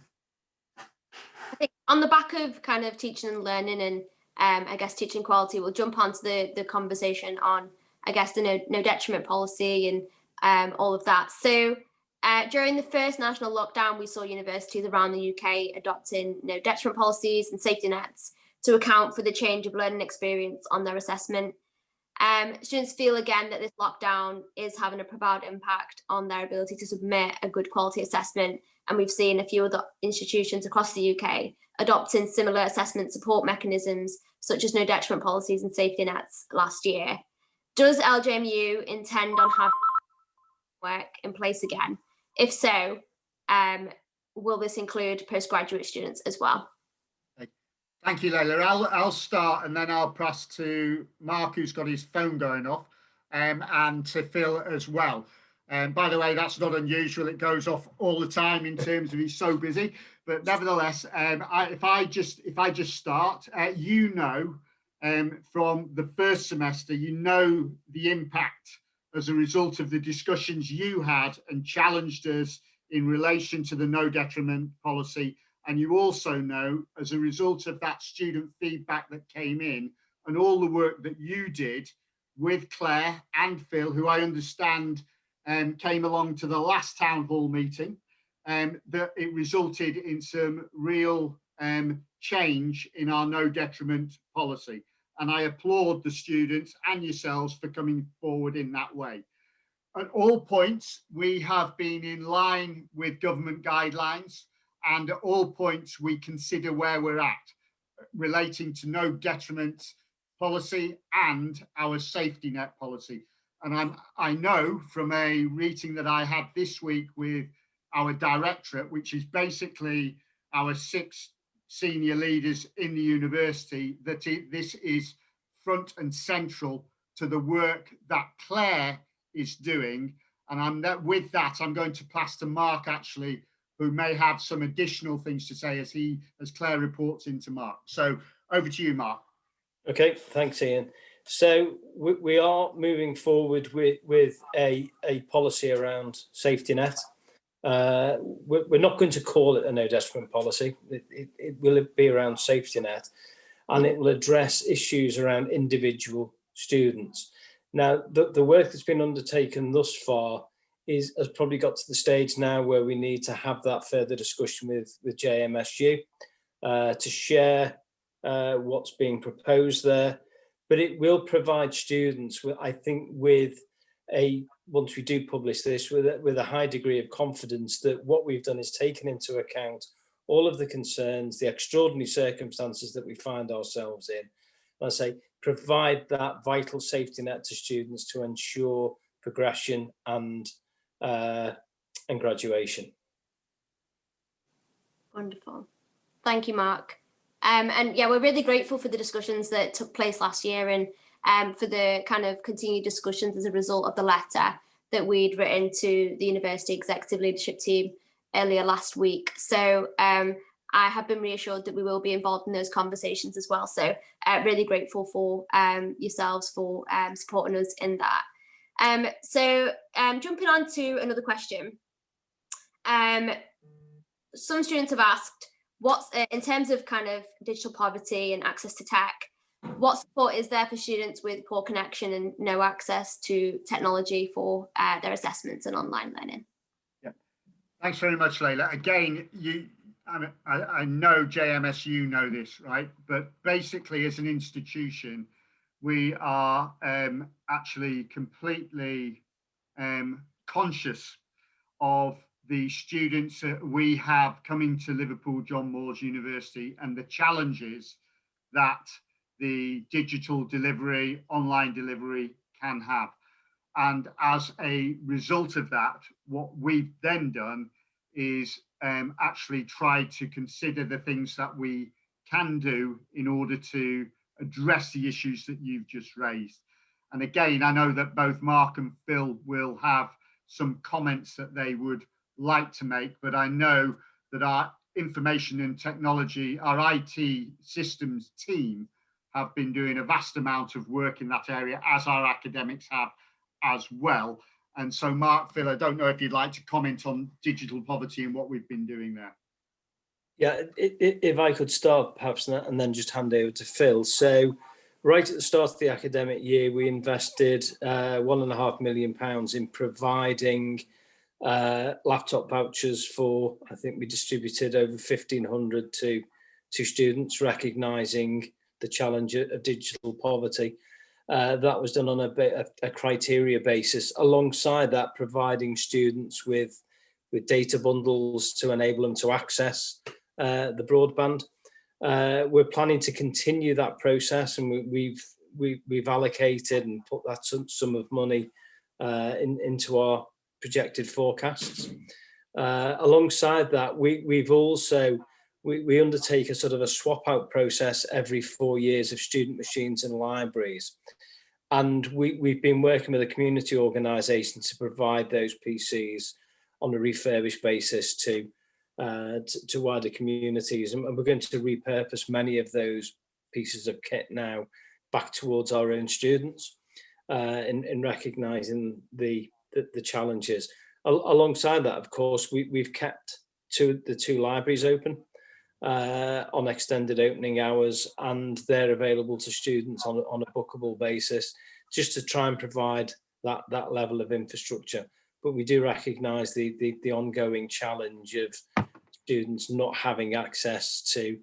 I think on the back of kind of teaching and learning and I guess teaching quality, we'll jump onto the conversation on, I guess, the no detriment policy and all of that. So during the first national lockdown, we saw universities around the UK adopting no detriment policies and safety nets to account for the change of learning experience on their assessment. Students feel again that this lockdown is having a profound impact on their ability to submit a good quality assessment. And we've seen a few other institutions across the UK adopting similar assessment support mechanisms, such as no detriment policies and safety nets last year. Does LJMU intend on having work in place again? If so, will this include postgraduate students as well? Thank you, Leila. I'll start and then I'll pass to Mark, who's got his phone going off, and to Phil as well. By the way, that's not unusual. It goes off all the time in terms of he's so busy. But nevertheless, if I just start, you know, from the first semester, you know the impact as a result of the discussions you had and challenged us in relation to the no detriment policy. And you also know, as a result of that student feedback that came in and all the work that you did with Claire and Phil, who I understand came along to the last town hall meeting, that it resulted in some real change in our no detriment policy. And I applaud the students and yourselves for coming forward in that way. At all points, we have been in line with government guidelines, and at all points we consider where we're at relating to no detriment policy and our safety net policy. And I know from a meeting that I had this week with our directorate, which is basically our 6 senior leaders in the university, that this is front and central to the work that Claire is doing. And with that, I'm going to pass to Mark, actually, who may have some additional things to say as Claire reports into Mark. So over to you, Mark. Okay, thanks, Ian. So we are moving forward with a policy around safety net. We're not going to call it a no detriment policy. It will be around safety net, and it will address issues around individual students. Now, the work that's been undertaken thus far has probably got to the stage now where we need to have that further discussion with JMSU to share what's being proposed there. But it will provide students, I think, with once we do publish this, with a high degree of confidence that what we've done is taken into account all of the concerns, the extraordinary circumstances that we find ourselves in. I say, provide that vital safety net to students to ensure progression and graduation. Wonderful. Thank you, Mark. And yeah, we're really grateful for the discussions that took place last year and for the kind of continued discussions as a result of the letter that we'd written to the university executive leadership team earlier last week. So I have been reassured that we will be involved in those conversations as well. So really grateful for yourselves for supporting us in that. So jumping on to another question. Some students have asked, what's in terms of kind of digital poverty and access to tech, what support is there for students with poor connection and no access to technology for their assessments and online learning? Yeah, thanks very much, Layla. Again, I know JMSU know this, right? But basically, as an institution, we are actually completely conscious of the students that we have coming to Liverpool John Moores University and the challenges that the digital delivery, online delivery can have. And as a result of that, what we've then done is actually try to consider the things that we can do in order to address the issues that you've just raised. And again, I know that both Mark and Phil will have some comments that they would like to make, but I know that our information and technology, our IT systems team have been doing a vast amount of work in that area, as our academics have as well. And so Mark, Phil, I don't know if you'd like to comment on digital poverty and what we've been doing there. Yeah, if I could start perhaps and then just hand over to Phil. So right at the start of the academic year, we invested £1.5 million in providing laptop vouchers for, I think we distributed over 1,500 to students, recognising the challenge of digital poverty. That was done on a criteria basis. Alongside that, providing students with data bundles to enable them to access the broadband. We're planning to continue that process, and we've allocated and put that sum of money into our projected forecasts. Alongside that, we undertake a sort of a swap out process every 4 years of student machines and libraries. And we've been working with a community organisation to provide those PCs on a refurbished basis to wider communities. And we're going to repurpose many of those pieces of kit now back towards our own students in recognising the challenges. Alongside that, of course, we've kept the two libraries open on extended opening hours, and they're available to students on a bookable basis, just to try and provide that level of infrastructure. But we do recognise the ongoing challenge of students not having access to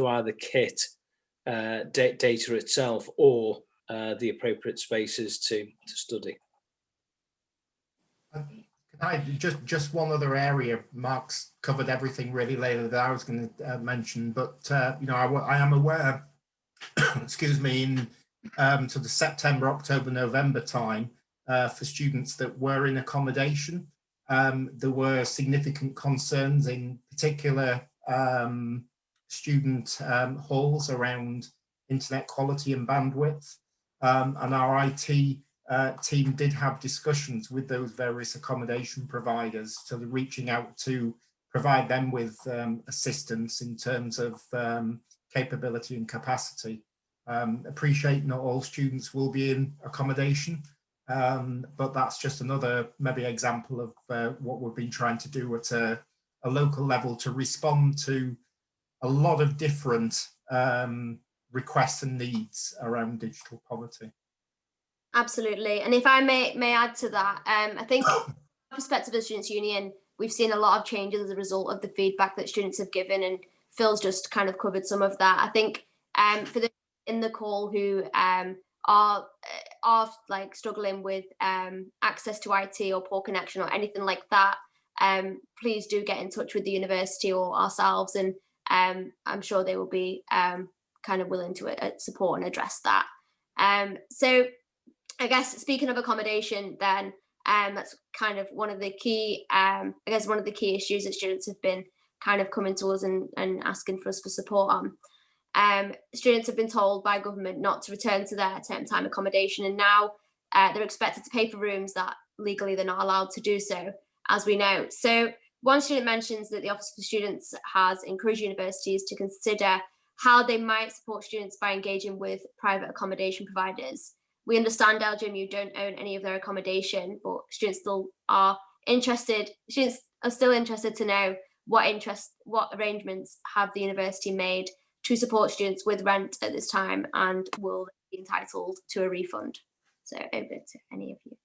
either kit, data itself, or the appropriate spaces to study. Just one other area. Mark's covered everything really later that I was going to mention, but I am aware, excuse me, in sort of September, October, November time, for students that were in accommodation, there were significant concerns, in particular student halls around internet quality and bandwidth, and our IT team did have discussions with those various accommodation providers, so they're reaching out to provide them with assistance in terms of capability and capacity. Appreciate not all students will be in accommodation, but that's just another maybe example of what we've been trying to do at a local level to respond to a lot of different requests and needs around digital poverty. Absolutely. And if I may add to that, I think from the perspective of the Students' Union, we've seen a lot of changes as a result of the feedback that students have given, and Phil's just kind of covered some of that. I think for the in the call who are like struggling with access to IT or poor connection or anything like that, please do get in touch with the university or ourselves, and I'm sure they will be kind of willing to support and address that. So I guess speaking of accommodation, then that's kind of one of the key, one of the key issues that students have been kind of coming to us and asking for us for support on. Students have been told by government not to return to their term time accommodation, and now they're expected to pay for rooms that legally they're not allowed to do so, as we know. So one student mentions that the Office for Students has encouraged universities to consider how they might support students by engaging with private accommodation providers. We understand LGMU don't own any of their accommodation, but students are still interested to know what arrangements have the university made to support students with rent at this time, and will be entitled to a refund. So over to any of you.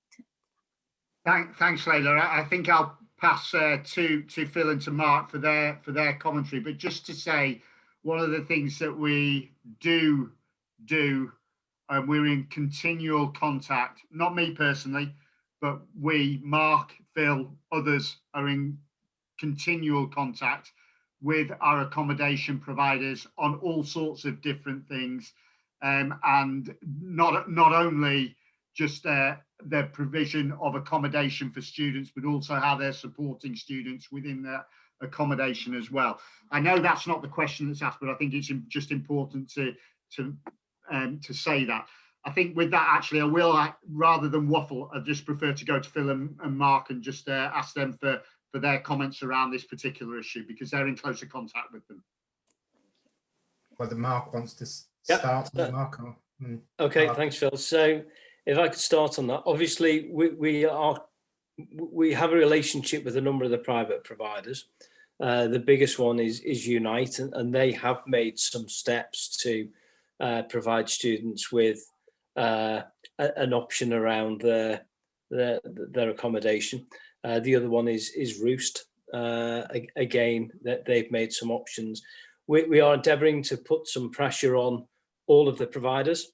Thanks, Layla. I think I'll pass to Phil and to Mark for their commentary. But just to say, one of the things that we do, we're in continual contact. Not me personally, but we, Mark, Phil, others are in continual contact with our accommodation providers on all sorts of different things, and not only just their provision of accommodation for students, but also how they're supporting students within their accommodation as well. I know that's not the question that's asked, but I think it's just important to say that. I think with that, actually, I will, rather than waffle, I just prefer to go to Phil and Mark and just ask them for their comments around this particular issue, because they're in closer contact with them. Whether Mark wants to start. Yep. Mark, or, okay, Mark. thanks, Phil. So if I could start on that, obviously we have a relationship with a number of the private providers. The biggest one is Unite, and they have made some steps to provide students with an option around their accommodation. The other one is Roost. Again, that they've made some options. We are endeavouring to put some pressure on all of the providers.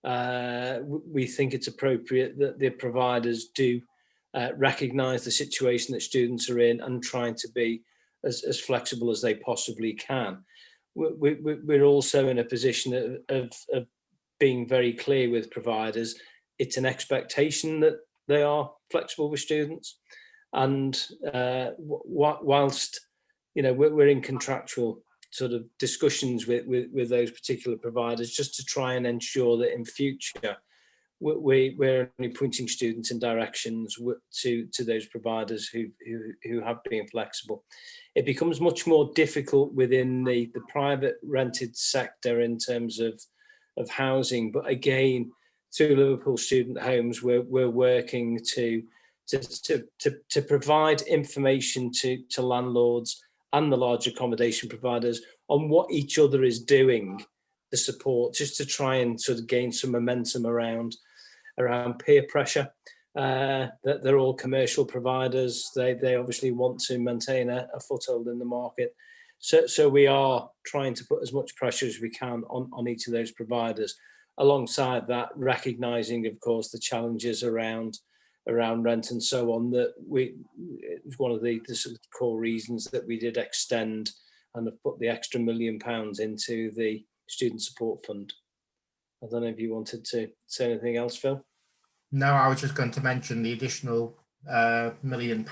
We think it's appropriate that the providers do recognise the situation that students are in and trying to be as flexible as they possibly can. We're also in a position of being very clear with providers. It's an expectation that they are flexible with students, and whilst we're in contractual sort of discussions with those particular providers, just to try and ensure that in future we're only pointing students in directions to those providers who have been flexible. It becomes much more difficult within the private rented sector in terms of housing, but again, through Liverpool Student Homes, we're working to provide information to landlords and the large accommodation providers on what each other is doing to support, just to try and sort of gain some momentum around peer pressure. That they're all commercial providers. They obviously want to maintain a foothold in the market. So we are trying to put as much pressure as we can on each of those providers. Alongside that, recognising, of course, the challenges around rent and so on, that it was one of the sort of core reasons that we did extend and have put the extra £1 million into the Student Support Fund. I don't know if you wanted to say anything else, Phil? No, I was just going to mention the additional £1 million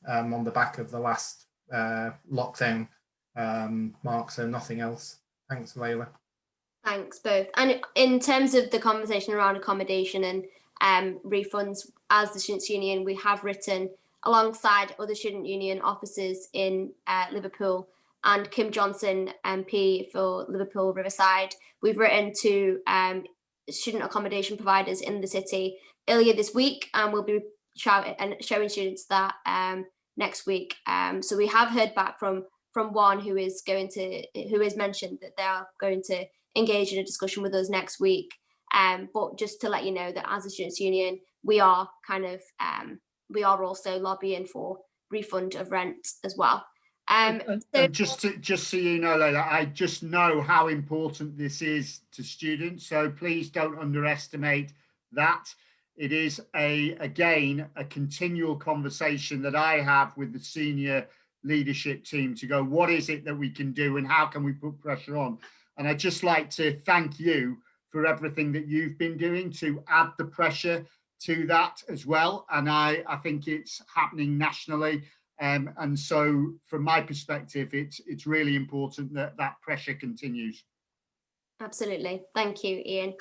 on the back of the last lockdown, Mark, so nothing else. Thanks, Layla. Thanks both. And in terms of the conversation around accommodation and refunds, as the Students' Union, we have written alongside other student union officers in Liverpool, and Kim Johnson, MP for Liverpool Riverside. We've written to student accommodation providers in the city earlier this week, and we'll be showing students that next week. So we have heard back from one who has mentioned that they are going to engage in a discussion with us next week. But just to let you know that as a students' union, we are also lobbying for refund of rent as well. So just so you know, Layla, I just know how important this is to students. So please don't underestimate that. It is again a continual conversation that I have with the senior leadership team to go, what is it that we can do and how can we put pressure on? And I'd just like to thank you for everything that you've been doing to add the pressure to that as well. And I think it's happening nationally. And so from my perspective, it's really important that that pressure continues. Absolutely. Thank you, Ian.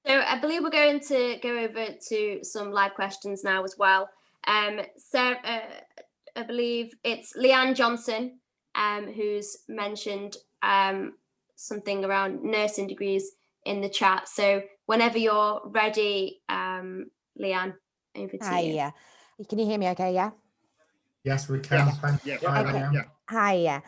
So I believe we're going to go over to some live questions now as well. Sarah, I believe it's Leanne Johnson who's mentioned something around nursing degrees in the chat. So whenever you're ready, Leanne, over to Hi, you. yeah. Can you hear me okay, yeah? Yes, we can. Yes. Thank Yes. Hi, Okay. Leanne. Yeah. Hi, yeah.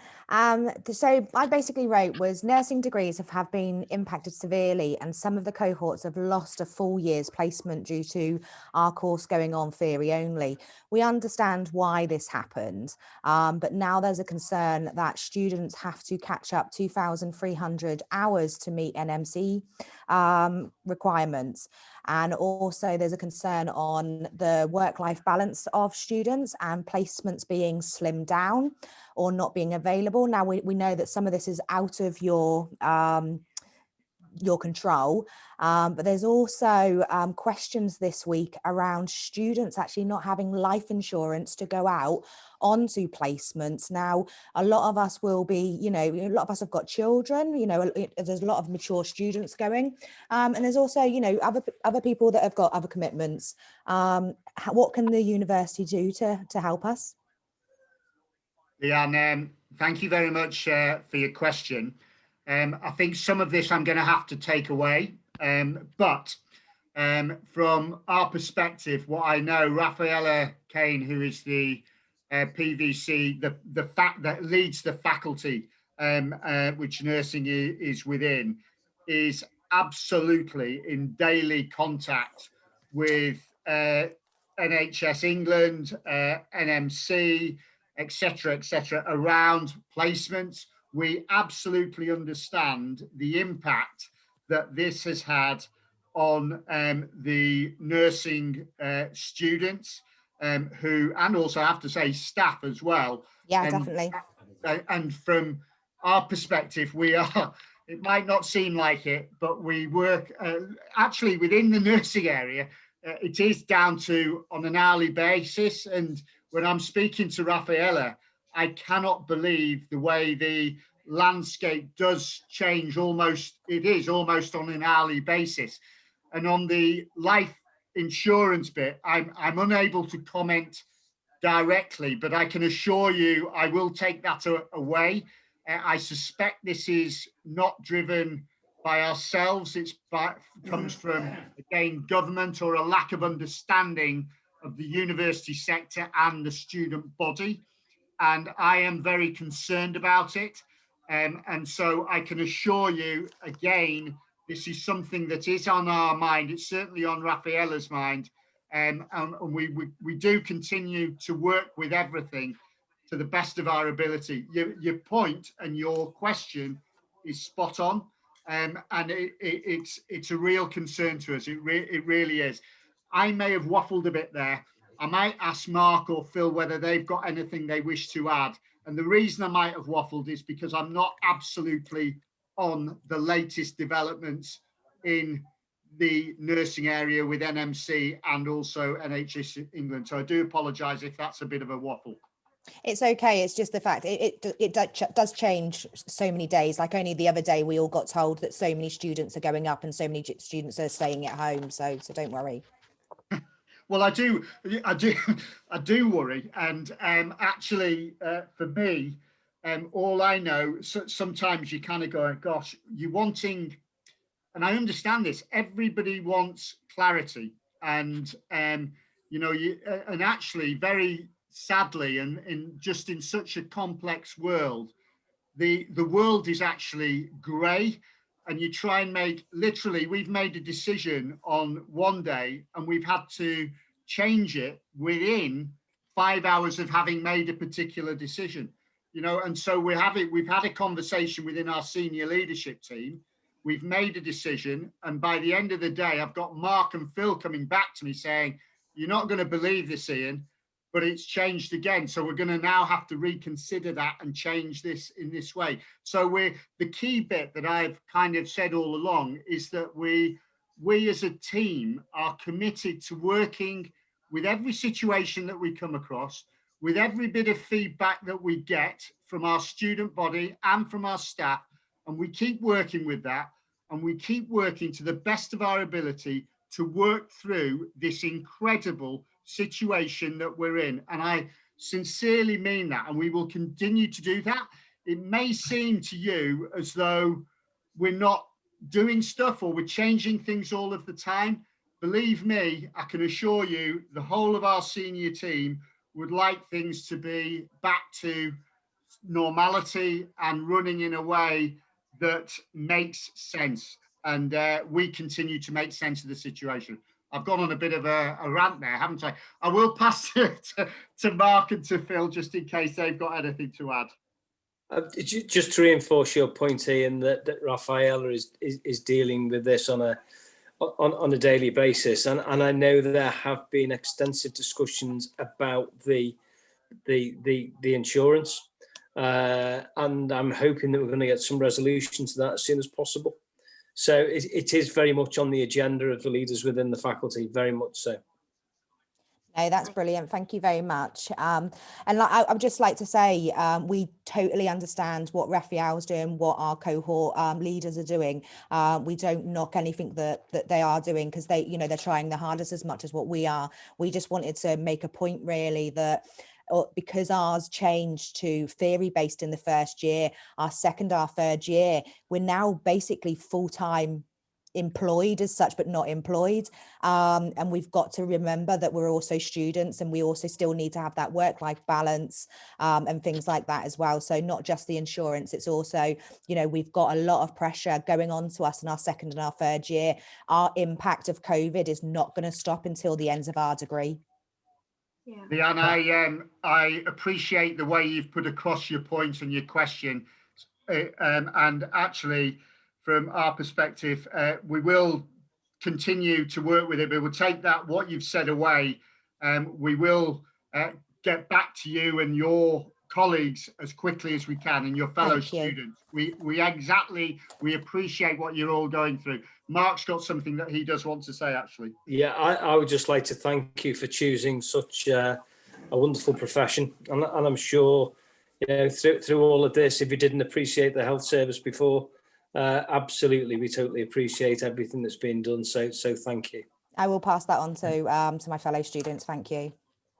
So I basically wrote was nursing degrees have been impacted severely, and some of the cohorts have lost a full year's placement due to our course going on theory only. We understand why this happened, but now there's a concern that students have to catch up 2,300 hours to meet NMC requirements. And also there's a concern on the work-life balance of students and placements being slimmed down or not being available. Now we know that some of this is out of your control, but there's also questions this week around students actually not having life insurance to go out onto placements. Now, a lot of us will be, a lot of us have got children, there's a lot of mature students going, and there's also, other people that have got other commitments. What can the university do to help us? Leanne, thank you very much for your question. I think some of this I'm going to have to take away, but from our perspective, what I know, Rafaela Kane, who is the PVC, the fact that leads the faculty, which nursing is within, is absolutely in daily contact with NHS England, NMC, etc., around placements. We absolutely understand the impact that this has had on the nursing students who, and also I have to say staff as well. Yeah, and, definitely. And from our perspective, we are, it might not seem like it, but we work actually within the nursing area. It is down to on an hourly basis. And when I'm speaking to Rafaela, I cannot believe the way the landscape does change almost, it is almost on an hourly basis. And on the life insurance bit, I'm unable to comment directly, but I can assure you I will take that away. I suspect this is not driven by ourselves. Comes from, again, government or a lack of understanding of the university sector and the student body. And I am very concerned about it. And so I can assure you, again, this is something that is on our mind. It's certainly on Rafaela's mind. And we do continue to work with everything to the best of our ability. Your point and your question is spot on. And it's a real concern to us. It really is. I may have waffled a bit there. I might ask Mark or Phil whether they've got anything they wish to add. And the reason I might have waffled is because I'm not absolutely on the latest developments in the nursing area with NMC and also NHS England. So I do apologise if that's a bit of a waffle. It's okay. It's just the fact it does change so many days. Like only the other day, we all got told that so many students are going up and so many students are staying at home. So don't worry. Well, I do worry, and actually, for me, all I know, sometimes you kind of go, "Gosh, you're wanting," and I understand this. Everybody wants clarity, and and actually, very sadly, and just in such a complex world, the world is actually grey. And you try and make, literally, we've made a decision on one day and we've had to change it within 5 hours of having made a particular decision, and so we've had a conversation within our senior leadership team. We've made a decision, and by the end of the day, I've got Mark and Phil coming back to me saying, "You're not going to believe this, Ian, but it's changed again. So we're going to now have to reconsider that and change this in this way." So the key bit that I've kind of said all along is that we as a team are committed to working with every situation that we come across, with every bit of feedback that we get from our student body and from our staff. And we keep working with that. and we keep working to the best of our ability to work through this incredible situation that we're in. And I sincerely mean that, and we will continue to do that. It may seem to you as though we're not doing stuff or we're changing things all of the time. Believe me, I can assure you the whole of our senior team would like things to be back to normality and running in a way that makes sense. And we continue to make sense of the situation. I've gone on a bit of a rant there, haven't I? I will pass it to Mark and to Phil just in case they've got anything to add. Just to reinforce your point, Ian, that Rafaela is dealing with this on a daily basis, and I know there have been extensive discussions about the insurance, and I'm hoping that we're going to get some resolution to that as soon as possible. So it is very much on the agenda of the leaders within the faculty, very much so. No, that's brilliant. Thank you very much. And I would just like to say, we totally understand what Raphael's doing, what our cohort leaders are doing. We don't knock anything that they are doing, because they, you know, they're trying their hardest as much as what we are. We just wanted to make a point really that because ours changed to theory-based in the first year, our second, our third year, we're now basically full-time employed as such, but not employed. And we've got to remember that we're also students, and we also still need to have that work-life balance and things like that as well. So not just the insurance, it's also, you know, we've got a lot of pressure going on to us in our second and our third year. Our impact of COVID is not going to stop until the end of our degree. Yeah. Leanne, I appreciate the way you've put across your points and your question. And actually, from our perspective, we will continue to work with it, but we'll take that, what you've said away. We will get back to you and your colleagues as quickly as we can, and your fellow students. We appreciate what you're all going through. Mark's got something that he does want to say, actually. Yeah, I would just like to thank you for choosing such a wonderful profession, and I'm sure, you know, through all of this, if you didn't appreciate the health service before, absolutely, we totally appreciate everything that's been done. So thank you. I will pass that on to my fellow students. Thank you.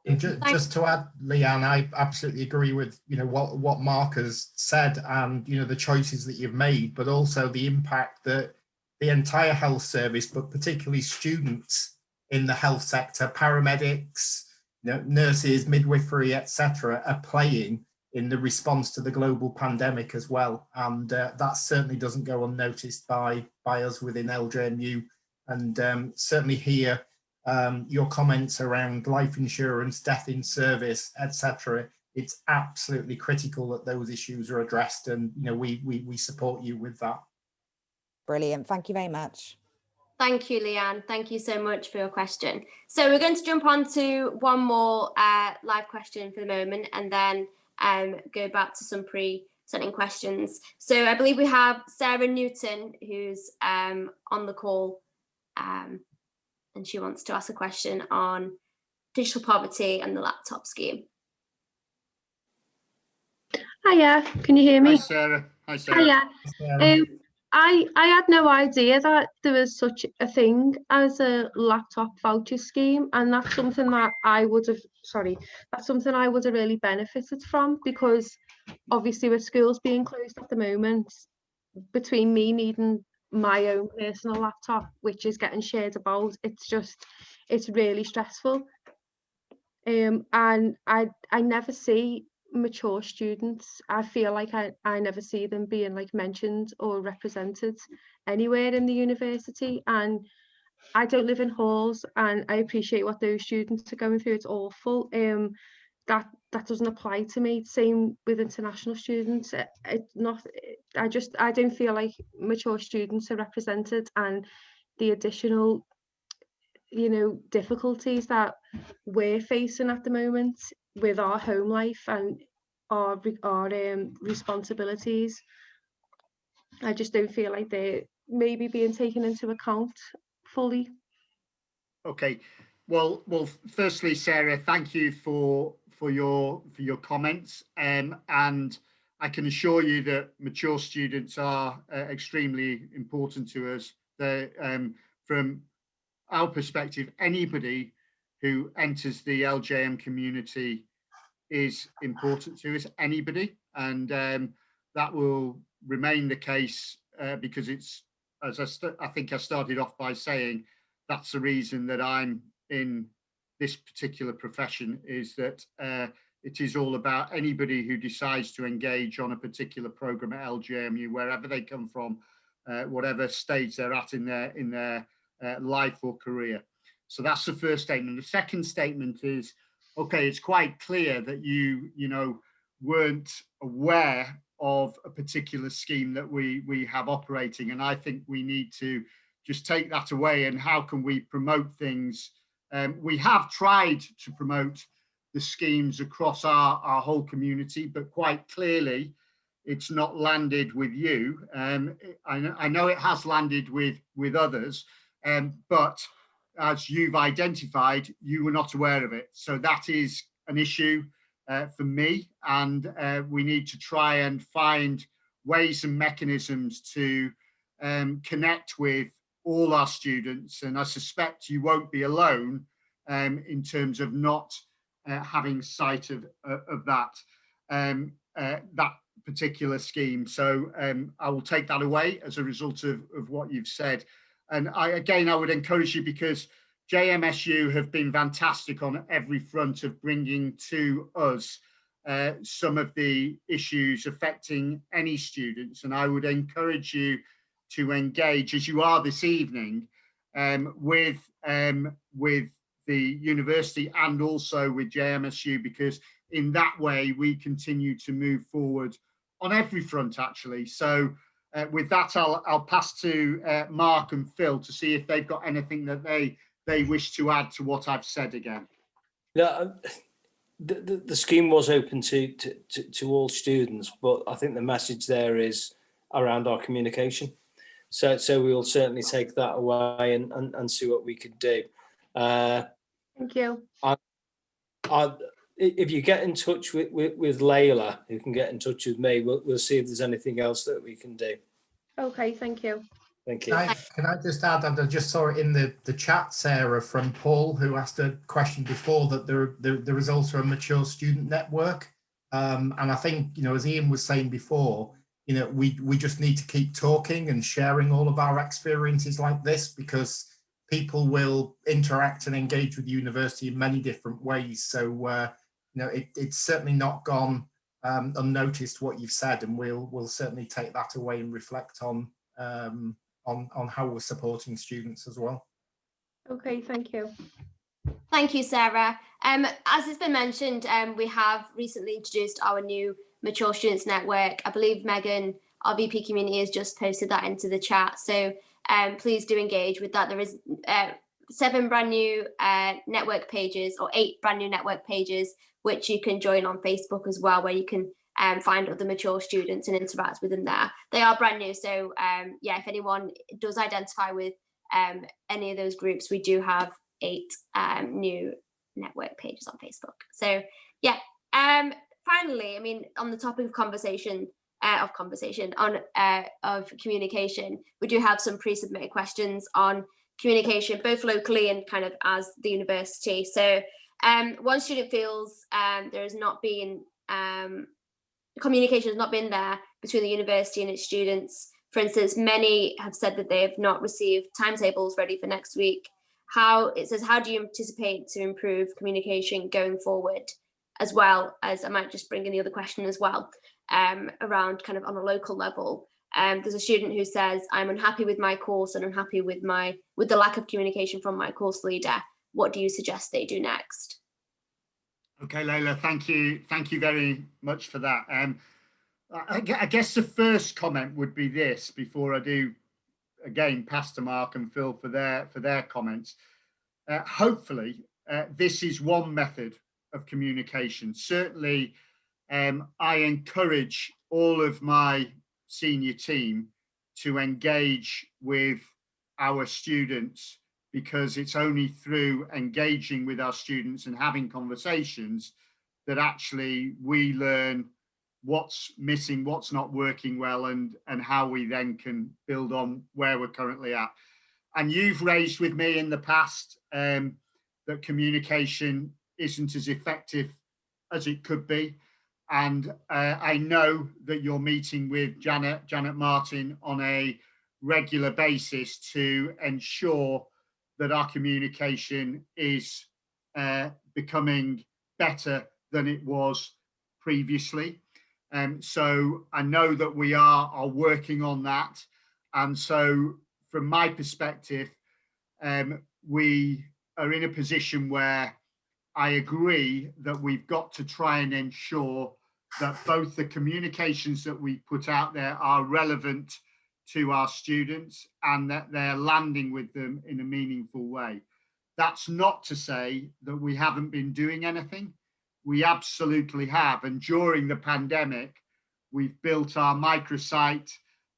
And just to add, Leanne, I absolutely agree with, you know, what Mark has said, and, you know, the choices that you've made, but also the impact that the entire health service, but particularly students in the health sector, paramedics, you know, nurses, midwifery, etc., are playing in the response to the global pandemic as well. And that certainly doesn't go unnoticed by us within LJMU. And certainly here, your comments around life insurance, death in service, etc., it's absolutely critical that those issues are addressed, and, you know, we support you with that. Brilliant. Thank you very much. Thank you, Leanne. Thank you so much for your question. So we're going to jump on to one more live question for the moment, and then go back to some pre-sending questions. So I believe we have Sarah Newton, who's on the call, and she wants to ask a question on digital poverty and the laptop scheme. Hiya, can you hear me? Hi, Sarah. Hi, Sarah. Hiya. I had no idea that there was such a thing as a laptop voucher scheme, and that's something that I would have really benefited from, because obviously with schools being closed at the moment, between me needing my own personal laptop, which is getting shared about, it's really stressful. And I never see mature students. I feel like I never see them being like mentioned or represented anywhere in the university, and I don't live in halls, and I appreciate what those students are going through. It's awful. That doesn't apply to me. Same with international students. I don't feel like mature students are represented, and the additional, you know, difficulties that we're facing at the moment with our home life and our responsibilities. I just don't feel like they're maybe being taken into account fully. Okay. Well, firstly, Sarah, thank you for your comments. And I can assure you that mature students are extremely important to us. From our perspective, anybody who enters the LJM community is important to us, anybody, and that will remain the case because it's, as I think I started off by saying, that's the reason that I'm in this particular profession, is that it is all about anybody who decides to engage on a particular program at LJMU, wherever they come from, whatever stage they're at in their life or career. So that's the first statement. The second statement is, okay, it's quite clear that you weren't aware of a particular scheme that we have operating, and I think we need to just take that away. And how can we promote things? We have tried to promote the schemes across our whole community, but quite clearly it's not landed with you. I know it has landed with others, but as you've identified, you were not aware of it. So that is an issue for me, and we need to try and find ways and mechanisms to connect with all our students. And I suspect you won't be alone in terms of not having sight of that particular scheme. So I will take that away as a result of what you've said. And I would encourage you, because JMSU have been fantastic on every front of bringing to us some of the issues affecting any students. And I would encourage you to engage, as you are this evening, with the university and also with JMSU, because in that way we continue to move forward on every front, actually. So with that, I'll pass to Mark and Phil to see if they've got anything that they wish to add to what I've said again. Yeah, the scheme was open to all students, but I think the message there is around our communication. So we'll certainly take that away and see what we could do. Thank you. If you get in touch with Layla, who can get in touch with me, we'll see if there's anything else that we can do. Okay, thank you. Thank you. Can I just add that I just saw it in the chat, Sarah, from Paul, who asked a question before, that there is also a mature student network. And I think, as Ian was saying before, we just need to keep talking and sharing all of our experiences like this, because people will interact and engage with the university in many different ways. So, it's certainly not gone unnoticed what you've said, and we'll certainly take that away and reflect on how we're supporting students as well. Okay, thank you. Thank you, Sarah. As has been mentioned, we have recently introduced our new Mature Students Network. I believe Megan, our VP Community, has just posted that into the chat. So please do engage with that. There is 7 brand new network pages, or 8 brand new network pages, which you can join on Facebook as well, where you can find other mature students and interact with them there. They are brand new. So yeah, if anyone does identify with any of those groups, we do have 8 new network pages on Facebook. So yeah, finally, I mean, on the topic of communication, we do have some pre-submitted questions on communication, both locally and kind of as the university. So one student feels there has not been communication has not been there between the university and its students. For instance, many have said that they have not received timetables ready for next week. How do you anticipate to improve communication going forward? As well as, I might just bring in the other question as well, around kind of on a local level. There's a student who says, I'm unhappy with my course and unhappy with the lack of communication from my course leader. What do you suggest they do next? Okay, Layla, thank you very much for that. I guess the first comment would be this, before I do again pass to Mark and Phil for their comments. Hopefully, this is one method of communication. Certainly, I encourage all of my senior team to engage with our students, because it's only through engaging with our students and having conversations that actually we learn what's missing, what's not working well, and how we then can build on where we're currently at. And you've raised with me in the past that communication isn't as effective as it could be. And I know that you're meeting with Janet Martin on a regular basis to ensure that our communication is becoming better than it was previously. So I know that we are working on that. And so from my perspective, we are in a position where I agree that we've got to try and ensure that both the communications that we put out there are relevant to our students and that they're landing with them in a meaningful way. That's not to say that we haven't been doing anything. We absolutely have. And during the pandemic, we've built our microsite,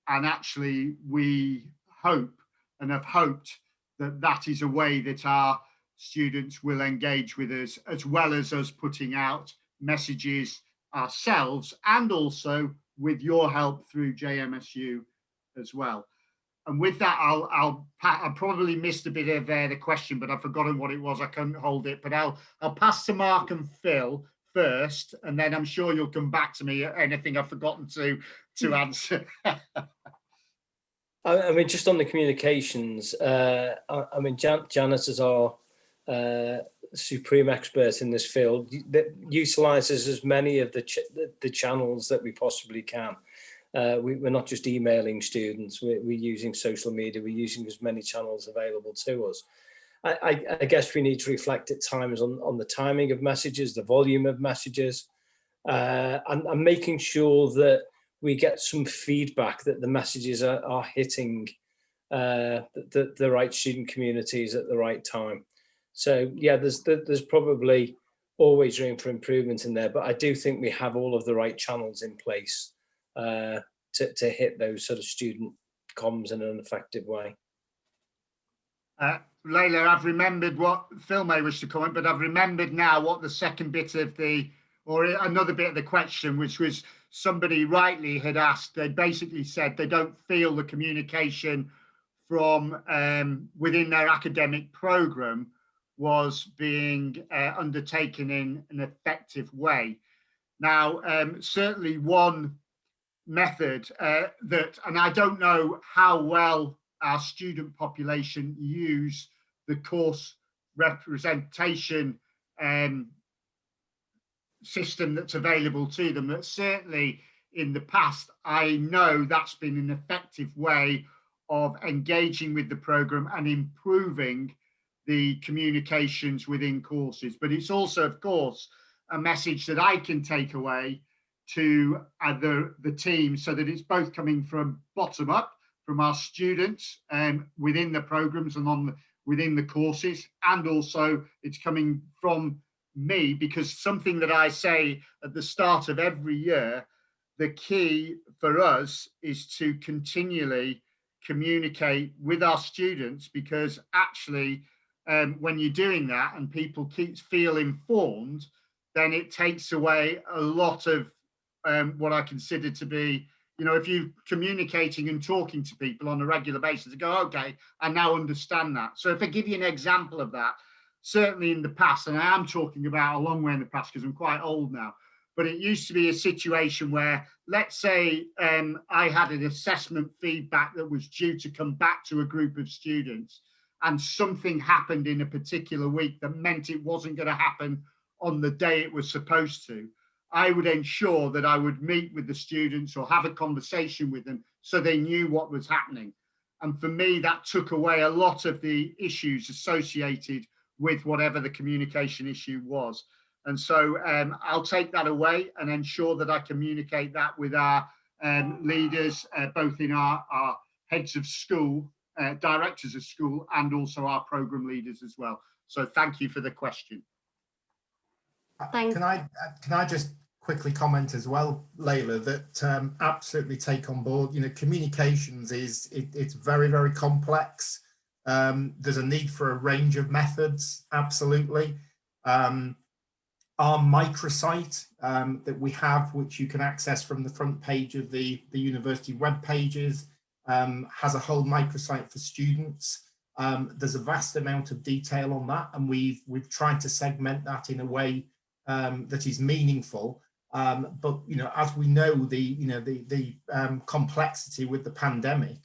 and actually we hope and have hoped that that is a way that our students will engage with us, as well as us putting out messages ourselves, and also with your help through JMSU as well. And with that, I probably missed a bit of the question, but I've forgotten what it was. I couldn't hold it, but I'll pass to Mark and Phil first, and then I'm sure you'll come back to me anything I've forgotten to answer. I mean, just on the communications, I mean, Janet is our supreme expert in this field that utilises as many of the channels that we possibly can. We're not just emailing students, we're using social media, we're using as many channels available to us. I guess we need to reflect at times on the timing of messages, the volume of messages, and making sure that we get some feedback that the messages are hitting the right student communities at the right time. So yeah, there's probably always room for improvement in there, but I do think we have all of the right channels in place to hit those sort of student comms in an effective way. Layla, I've remembered what Phil may wish to comment, but I've remembered now what the second bit of or another bit of the question, which was somebody rightly had asked. They basically said they don't feel the communication from within their academic program was being undertaken in an effective way. Now, certainly one method and I don't know how well our student population use the course representation system that's available to them, but certainly in the past, I know that's been an effective way of engaging with the program and improving the communications within courses. But it's also, of course, a message that I can take away to the team, so that it's both coming from bottom up, from our students within the programs and within the courses, and also it's coming from me, because something that I say at the start of every year, the key for us is to continually communicate with our students, because actually when you're doing that and people feel informed, then it takes away a lot of what I consider to be, if you're communicating and talking to people on a regular basis, they go, okay, I now understand that. So if I give you an example of that, certainly in the past, and I am talking about a long way in the past because I'm quite old now, but it used to be a situation where, let's say I had an assessment feedback that was due to come back to a group of students, and something happened in a particular week that meant it wasn't going to happen on the day it was supposed to. I would ensure that I would meet with the students or have a conversation with them so they knew what was happening. And for me, that took away a lot of the issues associated with whatever the communication issue was. And so I'll take that away and ensure that I communicate that with our leaders, both in our heads of school, directors of school, and also our program leaders as well. So thank you for the question. Can I just quickly comment as well, Layla, that absolutely take on board, communications it's very, very complex. There's a need for a range of methods, absolutely. our microsite that we have, which you can access from the front page of the university web pages, has a whole microsite for students. There's a vast amount of detail on that, and we've tried to segment that in a way that is meaningful. But as we know, the complexity with the pandemic,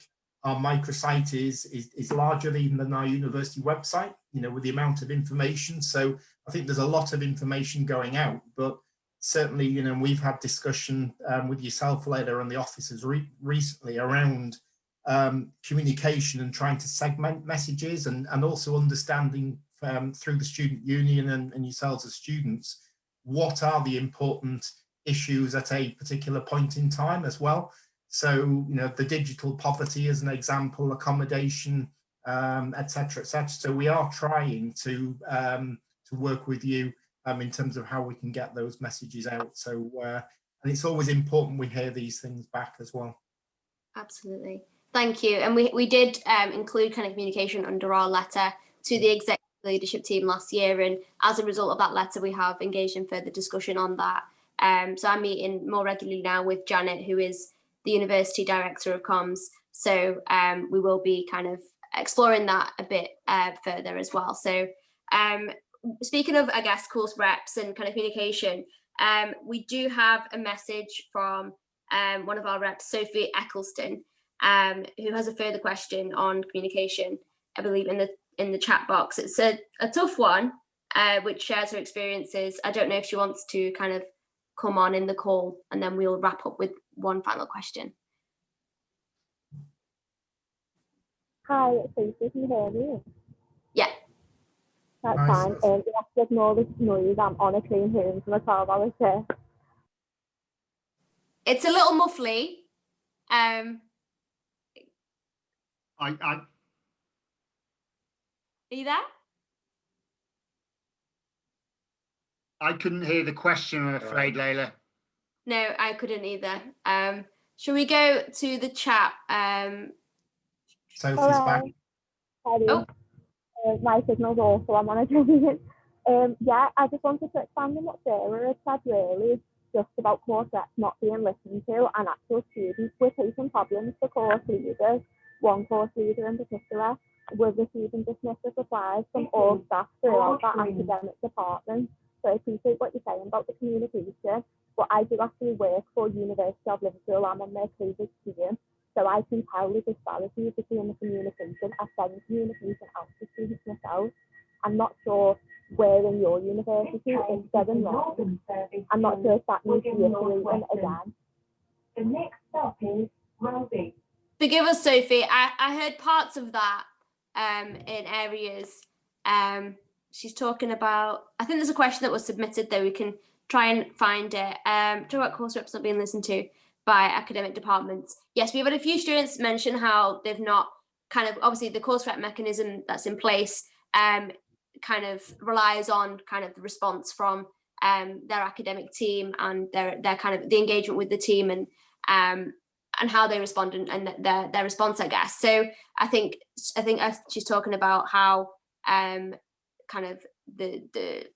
our microsite is larger even than our university website, with the amount of information. So I think there's a lot of information going out, but certainly, we've had discussion with yourself, Leila, and the officers recently around communication and trying to segment messages, and also understanding through the student union and yourselves as students, what are the important issues at a particular point in time as well. So, the digital poverty as an example, accommodation, etc., etc. So we are trying to work with you in terms of how we can get those messages out. So, and it's always important we hear these things back as well. Absolutely. Thank you. And we did include kind of communication under our letter to the executive leadership team last year. And as a result of that letter, we have engaged in further discussion on that. So I'm meeting more regularly now with Janet, who is the University Director of Comms. So we will be kind of exploring that a bit further as well. So speaking of, I guess, course reps and kind of communication, we do have a message from one of our reps, Sophie Eccleston, who has a further question on communication, I believe in the chat box. It's a tough one, which shares her experiences. I don't know if she wants to kind of come on in the call, and then we'll wrap up with one final question. Hi, Sophie, can you hear me? Yeah. That's fine. You have to ignore this noise. I'm on a train home from a 12-hour shift. It's a little muffly. Are you there? I couldn't hear the question, I'm afraid, Leila. No, I couldn't either. Shall we go to the chat? Sophie's back. Oh. My signal's awful. I'm on a train. Yeah, I just wanted to expand on what Sarah had said, really, just about course reps not being listened to and actual students. We're facing problems for course leaders, one course leader in particular. We're receiving dismissive replies from all staff throughout that academic department. So I appreciate what you're saying about the communication, but I do actually work for University of Liverpool. I'm on their COVID team, so I can tell the disparities between the communication. I've sent communication out to students myself. I'm not sure where in your university it's going wrong. I'm not sure if that needs reiterating again. The next stop is Rugby. Forgive us, Sophie. I heard parts of that in areas. She's talking about, I think there's a question that was submitted though, we can try and find it. Talk about course reps not being listened to by academic departments. Yes, we've had a few students mention how they've not kind of, obviously the course rep mechanism that's in place kind of relies on kind of the response from their academic team and their kind of the engagement with the team and how they respond and their response, I guess. So I think she's talking about how kind of the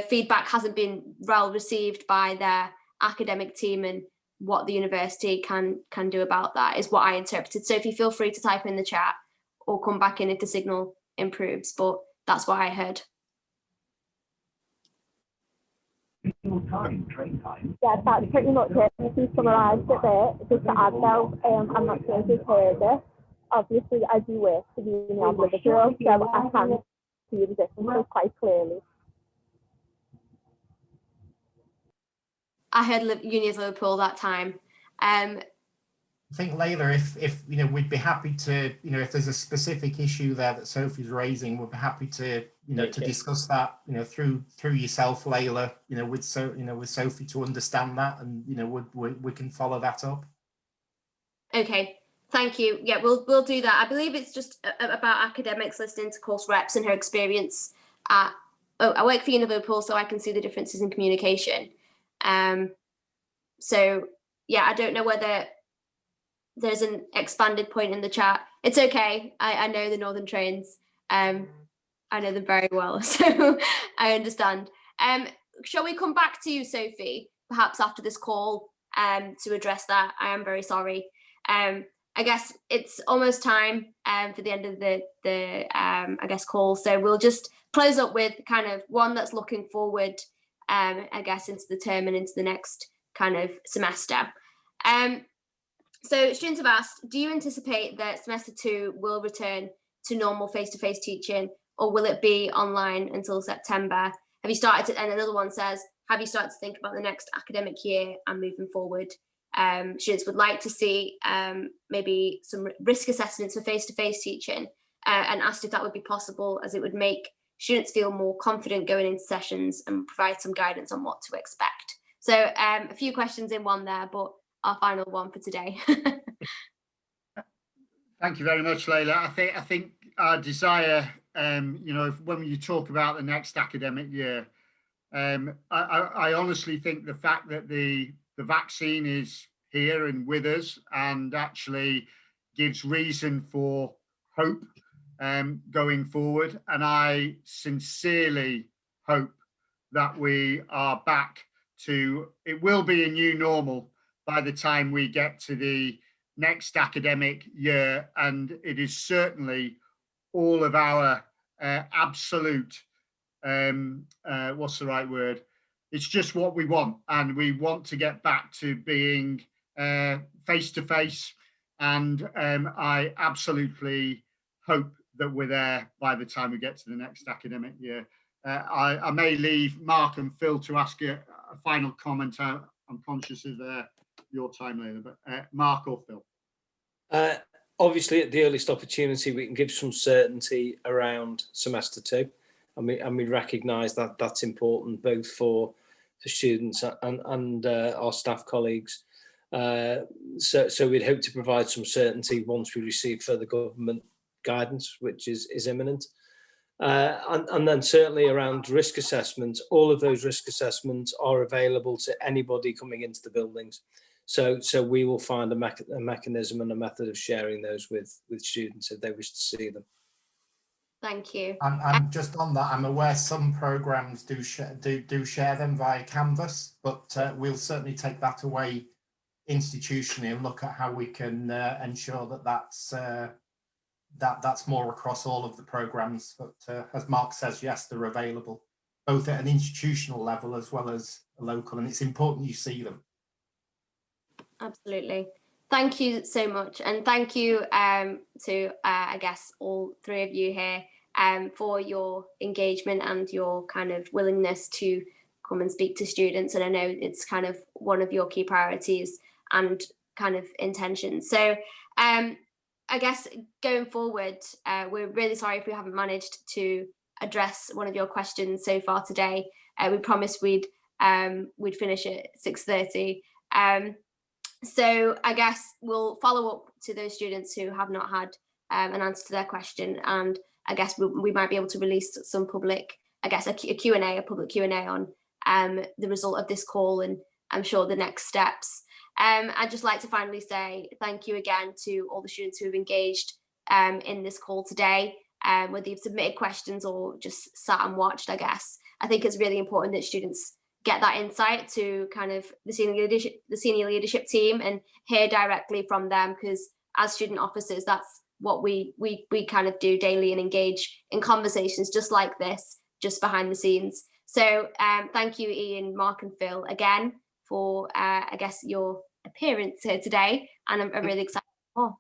feedback hasn't been well received by their academic team, and what the university can do about that is what I interpreted. So if you feel free to type in the chat or come back in if the signal improves, but that's what I heard. Yeah, that's pretty much it. She summarised it there. Just to add though, I'm not sure if you've heard it. Obviously, I do work for the Uni of Liverpool, so I can see the differences quite clearly. I heard Uni of Liverpool that time. I think, Leila, if we'd be happy to, if there's a specific issue there that Sophie's raising, we'd be happy to, to discuss that, through yourself, Leila, with Sophie to understand that, and we can follow that up. Okay, thank you. Yeah, we'll do that. I believe it's just about academics listening to course reps and her experience at. I work for Uni of Liverpool, so I can see the differences in communication. So yeah, I don't know whether there's an expanded point in the chat. It's okay. I know the Northern trains. I know them very well, so I understand. Shall we come back to you, Sophie, perhaps after this call to address that? I am very sorry. I guess it's almost time for the end of the I guess call. So we'll just close up with kind of one that's looking forward, I guess, into the term and into the next kind of semester. So students have asked, do you anticipate that semester 2 will return to normal face-to-face teaching, or will it be online until September? Have you started to, and another one says, have you started to think about the next academic year and moving forward? Students would like to see maybe some risk assessments for face-to-face teaching, and asked if that would be possible, as it would make students feel more confident going into sessions and provide some guidance on what to expect. So a few questions in one there, but our final one for today. Thank you very much, Layla. I think our desire, you know, when you talk about the next academic year, I honestly think the fact that the vaccine is here and with us and actually gives reason for hope going forward. And I sincerely hope that we are back to, it will be a new normal by the time we get to the next academic year. And it is certainly all of our absolute, what's the right word? It's just what we want. And we want to get back to being face-to-face. And I absolutely hope that we're there by the time we get to the next academic year. I may leave Mark and Phil to ask a final comment. I'm conscious of your time, Layla, but Mark or Phil? Obviously, at the earliest opportunity, we can give some certainty around semester 2, and we recognise that that's important both for students and our staff colleagues. So we'd hope to provide some certainty once we receive further government guidance, which is imminent. And then certainly around risk assessments, all of those risk assessments are available to anybody coming into the buildings. So we will find a mechanism and a method of sharing those with students if they wish to see them. Thank you. I'm just on that. I'm aware some programs do share them via Canvas, but we'll certainly take that away institutionally and look at how we can ensure that that's more across all of the programs. But as Mark says, yes, they're available both at an institutional level as well as a local, and it's important you see them. Absolutely. Thank you so much. And thank you to, I guess, all three of you here for your engagement and your kind of willingness to come and speak to students. And I know it's kind of one of your key priorities and kind of intentions. So I guess going forward, we're really sorry if we haven't managed to address one of your questions so far today. We promised we'd finish at 6:30. So I guess we'll follow up to those students who have not had an answer to their question, and I guess we might be able to release some public, I guess, a public Q&A on the result of this call, and I'm sure the next steps. I'd just like to finally say thank you again to all the students who have engaged in this call today, whether you've submitted questions or just sat and watched. I guess I think it's really important that students get that insight to kind of the senior leadership team and hear directly from them, because as student officers, that's what we kind of do daily and engage in conversations just like this, just behind the scenes. So thank you, Ian, Mark and Phil, again for I guess your appearance here today, and I'm really excited for more.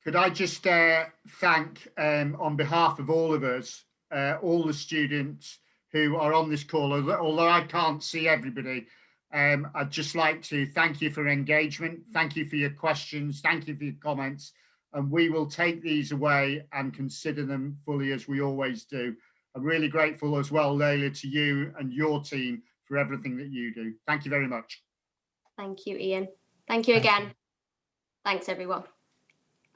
Could I just thank on behalf of all of us, all the students who are on this call, although I can't see everybody. I'd just like to thank you for engagement. Thank you for your questions. Thank you for your comments. And we will take these away and consider them fully, as we always do. I'm really grateful as well, Layla, to you and your team for everything that you do. Thank you very much. Thank you, Ian. Thank you again. Thanks, everyone.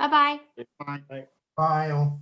Bye-bye. Bye. Bye all.